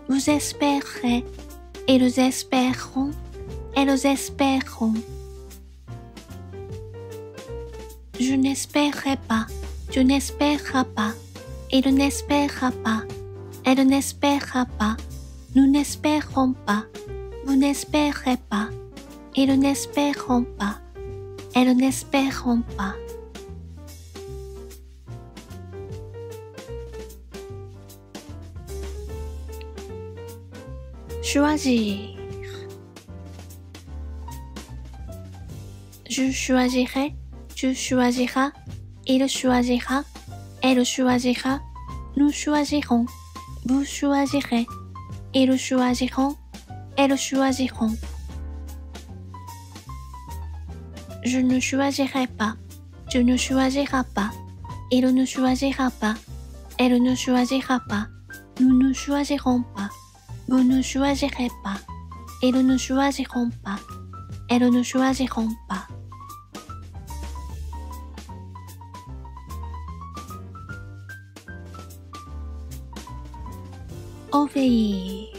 vous espérerez, ils espéreront, elles espéreront. Je n'espérerai pas, tu n'espéreras pas, il n'espérera pas, elle n'espérera pas, nous n'espérerons pas, vous n'espérerez pas, ils n'espéreront pas, elles n'espéreront pas. Choisir. Je choisirai, tu choisiras, il choisira, elle choisira, nous choisirons, vous choisirez, ils choisiront, elles choisiront. Je ne choisirai pas, tu ne choisiras pas, il ne choisira pas, elle ne choisira pas, nous ne choisirons pas, vous ne choisirez pas, ils ne choisiront pas, elles ne choisiront pas. Obéir.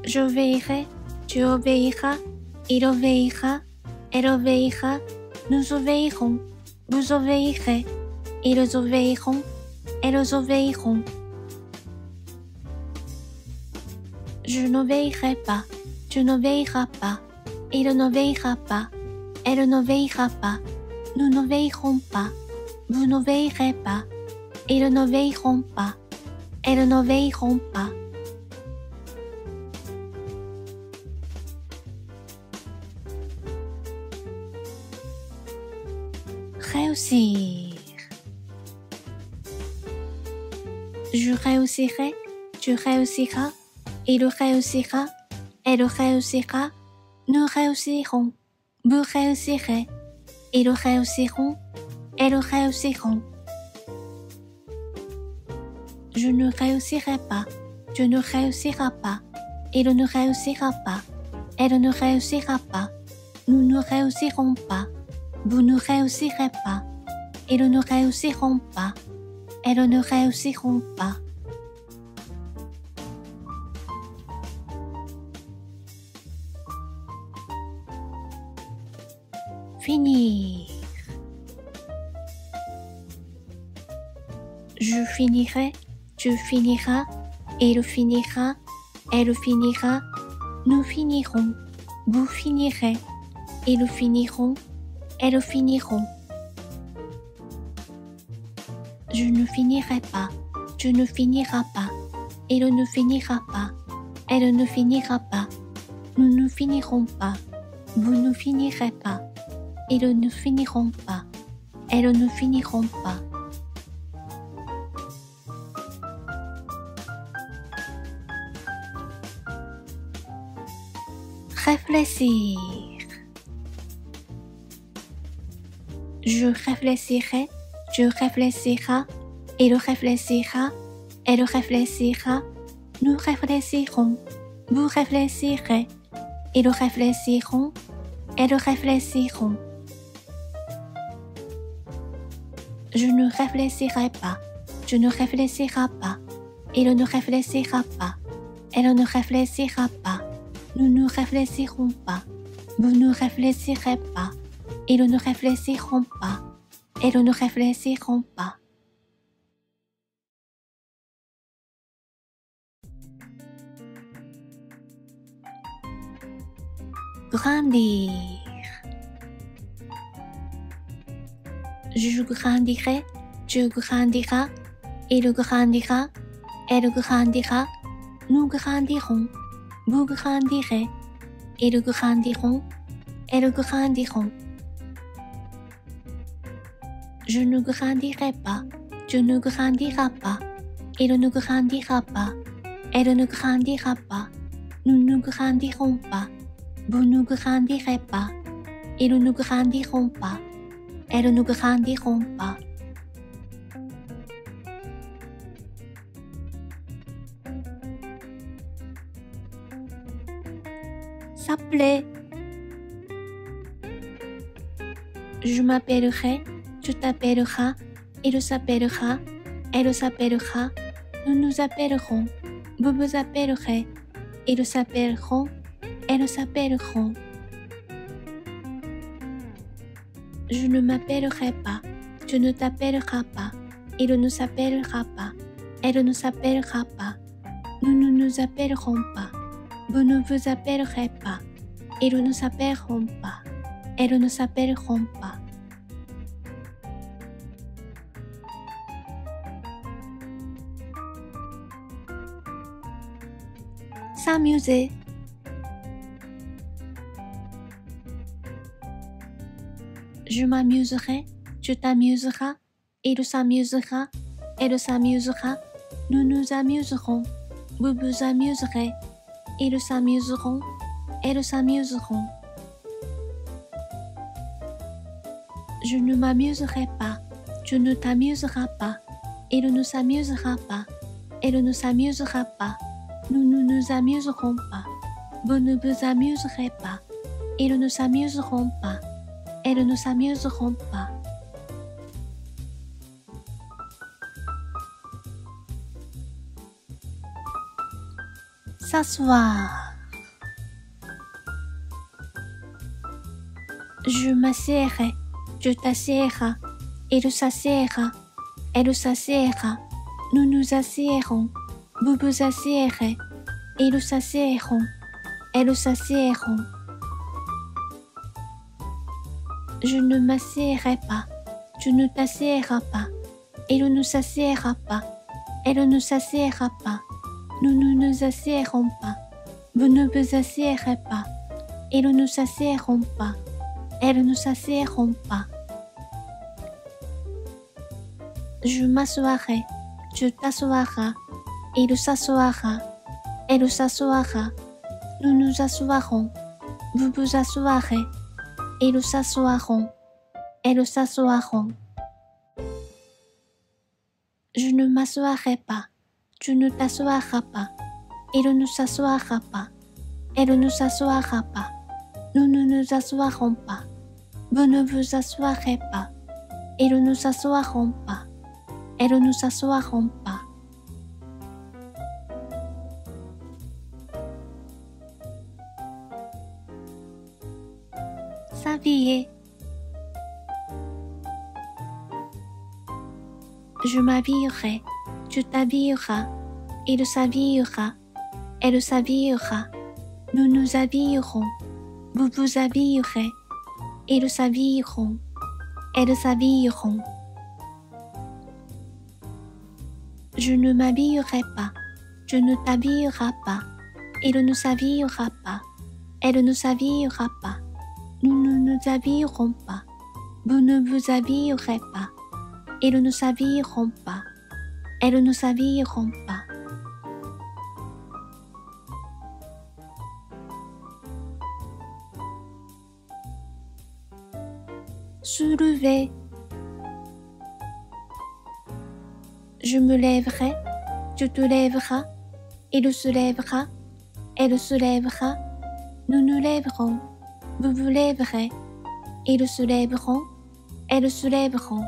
J'obéirai, tu obéiras, il obéira, elle obéira, nous obéirons, vous obéirez, ils obéiront, elles obéiront. Je n'obéirai pas, tu n'obéiras pas, il n'obéira pas, elle n'obéira pas, nous n'obéirons pas, vous n'obéirez pas, ils n'obéiront pas, elles n'obéiront pas. Réussir. Je réussirai, tu réussiras, il réussira, elle réussira, nous réussirons, vous réussirez, ils réussiront, elles réussiront. Je ne réussirai pas, tu ne réussiras pas, il ne réussira pas, elle ne réussira pas, nous ne réussirons pas, vous ne réussirez pas, ils ne réussiront pas, elles ne réussiront pas. Finir. Je finirai, tu finiras, il finira, elle finira, nous finirons, vous finirez, ils finiront, elles finiront. Je ne finirai pas, tu ne finiras pas, il ne finira pas, elle ne finira pas, nous ne finirons pas, vous ne finirez pas, ils ne finiront pas, elles ne finiront pas. Réfléchir. Je réfléchirai, tu réfléchiras, il réfléchira, elle réfléchira, nous réfléchirons, vous réfléchirez, ils réfléchiront, elles réfléchiront. Je ne réfléchirai pas, tu ne réfléchiras pas, il ne réfléchira pas, elle ne réfléchira pas, nous ne réfléchirons pas, vous ne réfléchirez pas, ils ne réfléchiront pas, elles ne réfléchiront pas. Grandir. Je grandirai, tu grandiras, il grandira, elle grandira, nous grandirons, vous grandirez, ils grandiront, elles grandiront. Je ne grandirai pas, tu ne grandiras pas, il ne grandira pas, elle ne grandira pas, nous ne grandirons pas, vous ne grandirez pas, ils ne grandiront pas, elles ne grandiront pas. S'appeler. Je m'appellerai, tu t'appelleras, il s'appellera, elle s'appellera, nous nous appellerons, vous vous appellerez, ils s'appelleront, elles s'appelleront. Je ne m'appellerai pas, tu ne t'appelleras pas, il ne s'appellera pas, elle ne s'appellera pas, nous ne nous appellerons pas, vous ne vous appellerez pas, ils ne s'appelleront pas, elles ne s'appelleront pas. S'amuser. Je m'amuserai, tu t'amuseras, il s'amusera, elle s'amusera, nous nous amuserons, vous vous amuserez, ils s'amuseront, elles s'amuseront. Je ne m'amuserai pas, tu ne t'amuseras pas, il ne s'amusera pas, elle ne s'amusera pas, nous ne nous amuserons pas, vous ne vous amuserez pas, ils ne s'amuseront pas, elles ne s'amuseront pas. S'asseoir. Je m'assiérai, tu t'assiéras, il s'assiéra, elle s'assiéra, nous nous assiérons, vous vous assiérez, ils s'assiéront, elles s'assiéront. Je ne m'assiérai pas, tu ne t'assiéras pas, il ne s'assiéra pas, elle ne s'assiéra pas, nous ne nous assiérons pas, vous ne vous assiérez pas, ils ne s'assiéront pas, elles ne s'assiéront pas. Je m'assoirai, tu t'assoiras, il s'assoira, elle s'assoira, nous nous asseoirons, vous vous asseoirez, ils s'asseoiront, elles s'asseoiront. Je ne m'asseoirai pas, tu ne t'asseoiras pas, il ne s'asseoira pas, elle ne s'asseoira pas, nous ne nous asseoirons pas, vous ne vous asseoirez pas, ils ne s'asseoiront pas, elles ne s'asseoiront pas. S'habiller. Je m'habillerai, tu t'habilleras, il s'habillera, elle s'habillera, nous nous habillerons, vous vous habillerez, ils s'habilleront, elles s'habilleront. Je ne m'habillerai pas, tu ne t'habilleras pas, il ne s'habillera pas, elle ne s'habillera pas, nous ne nous habillerons pas, vous ne vous habillerez pas, ils ne s'habilleront pas, elles ne s'habilleront pas. Soulever. Je me lèverai, tu te lèveras, il se lèvera, elle se lèvera, nous nous lèverons, vous vous lèverez, ils se lèveront, elles se lèveront.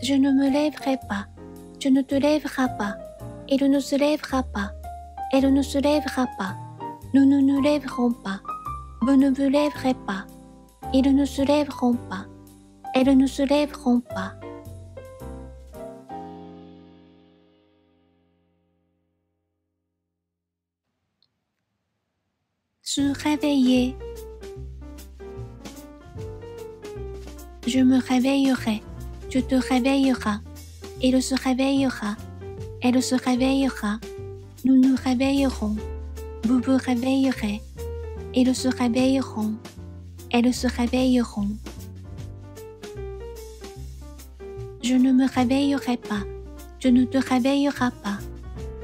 Je ne me lèverai pas, tu ne te lèveras pas, il ne se lèvera pas, elle ne se lèvera pas, nous ne nous lèverons pas, vous ne vous lèverez pas, ils ne se lèveront pas, elles ne se lèveront pas. Se réveiller. Je me réveillerai, tu te réveilleras, il se réveillera, elle se réveillera, nous nous réveillerons, vous vous réveillerez, ils se réveilleront, elles se réveilleront. Je ne me réveillerai pas, tu ne te réveilleras pas,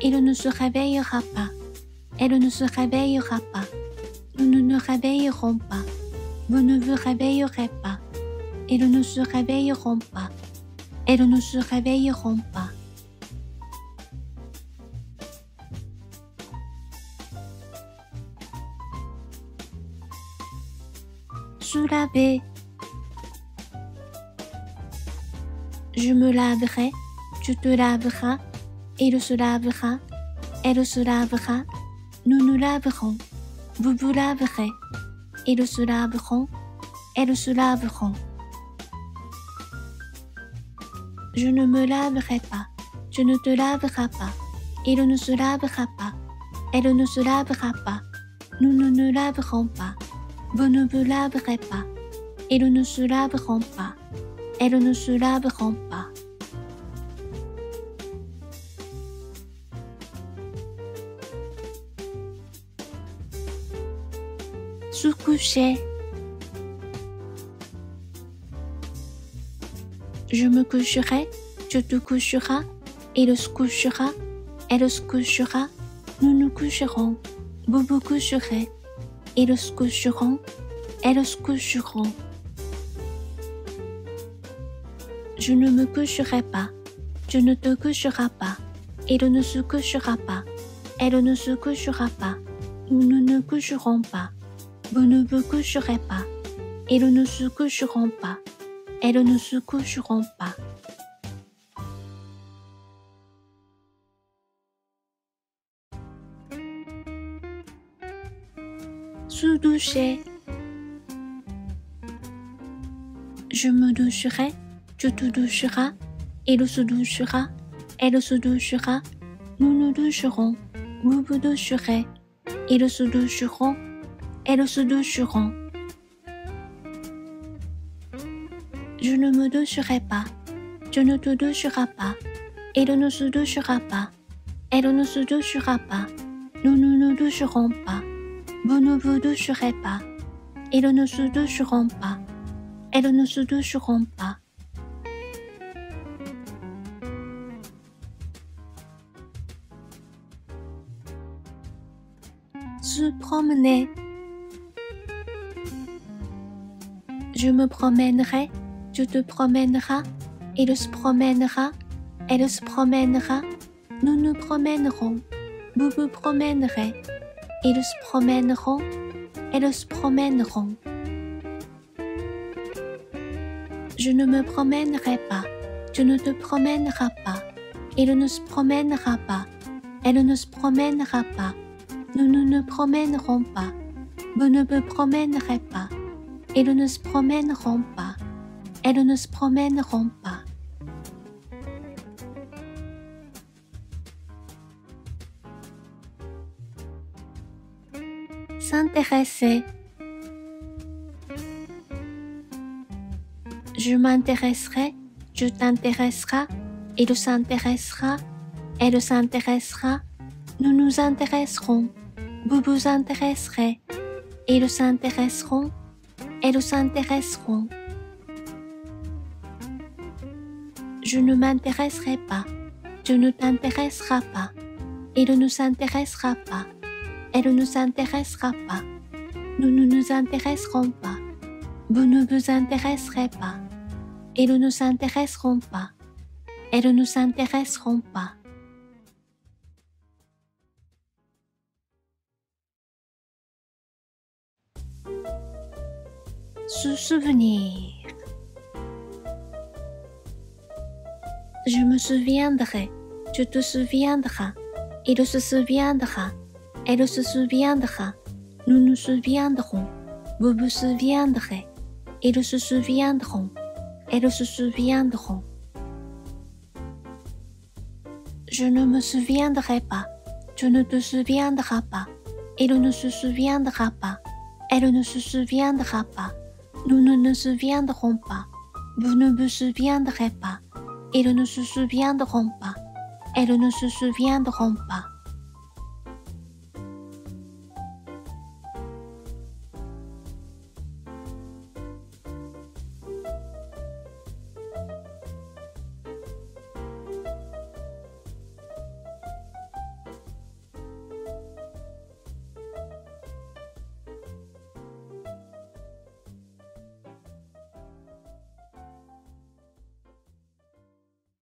il ne se réveillera pas, elle ne se réveillera pas, nous ne nous réveillerons pas, vous ne vous réveillerez pas, ils ne se réveilleront pas, elles ne se réveilleront pas. Se laver. Je me laverai, tu te laveras, il se lavera, elle se lavera, nous nous laverons, vous vous laverez, ils se laveront, elles se laveront. Je ne me laverai pas, tu ne te laveras pas, il ne se lavera pas, elle ne se lavera pas, nous ne nous laverons pas, vous ne vous laverez pas, ils ne se laveront pas, elles ne se laveront pas. Se coucher. Je me coucherai, tu te coucheras, il se couchera, elle se couchera, nous nous coucherons, vous vous coucherez, ils se coucheront, elles se coucheront. Je ne me coucherai pas, tu ne te coucheras pas, il ne se couchera pas, elle ne se couchera pas, nous ne nous coucherons pas, vous ne vous coucherez pas, ils ne se coucheront pas, elles ne se coucheront pas. Se doucher. Je me doucherai, tu te doucheras, il se douchera, elle se douchera, nous nous doucherons, vous vous doucherez, ils se doucheront, elles se doucheront. Je ne me doucherai pas, tu ne te doucheras pas, il ne se douchera pas, elle ne se douchera pas, nous ne nous doucherons pas, vous ne vous doucherez pas, ils ne se doucheront pas, elles ne se doucheront pas. se promener. Je me promènerai, tu te promèneras, il se promènera, elle se promènera, nous nous promènerons, vous vous promènerez, ils se promèneront, elles se promèneront. Je ne me promènerai pas, tu ne te promèneras pas, il ne se promènera pas, elle ne se promènera pas, nous ne nous promènerons pas, vous ne vous promènerez pas, ils ne se promèneront pas, elles ne se promèneront pas. S'intéresser. Je m'intéresserai, tu t'intéresseras, il s'intéressera, elle s'intéressera, nous nous intéresserons, vous vous intéresserez, ils s'intéresseront, elles s'intéresseront. Je ne m'intéresserai pas, tu ne t'intéresseras pas, il ne s'intéressera pas, elle ne s'intéressera pas, nous ne nous intéresserons pas, vous ne vous intéresserez pas, ils ne s'intéresseront pas, elles ne s'intéresseront pas. Se souvenir. Je me souviendrai, tu te souviendras, il se souviendra, elle se souviendra, nous nous souviendrons, vous vous souviendrez, ils se souviendront, elles se souviendront. Je ne me souviendrai pas, tu ne te souviendras pas, il ne se souviendra pas, elle ne se souviendra pas, nous ne nous souviendrons pas, vous ne vous souviendrez pas, ils ne se souviendront pas, elles ne se souviendront pas.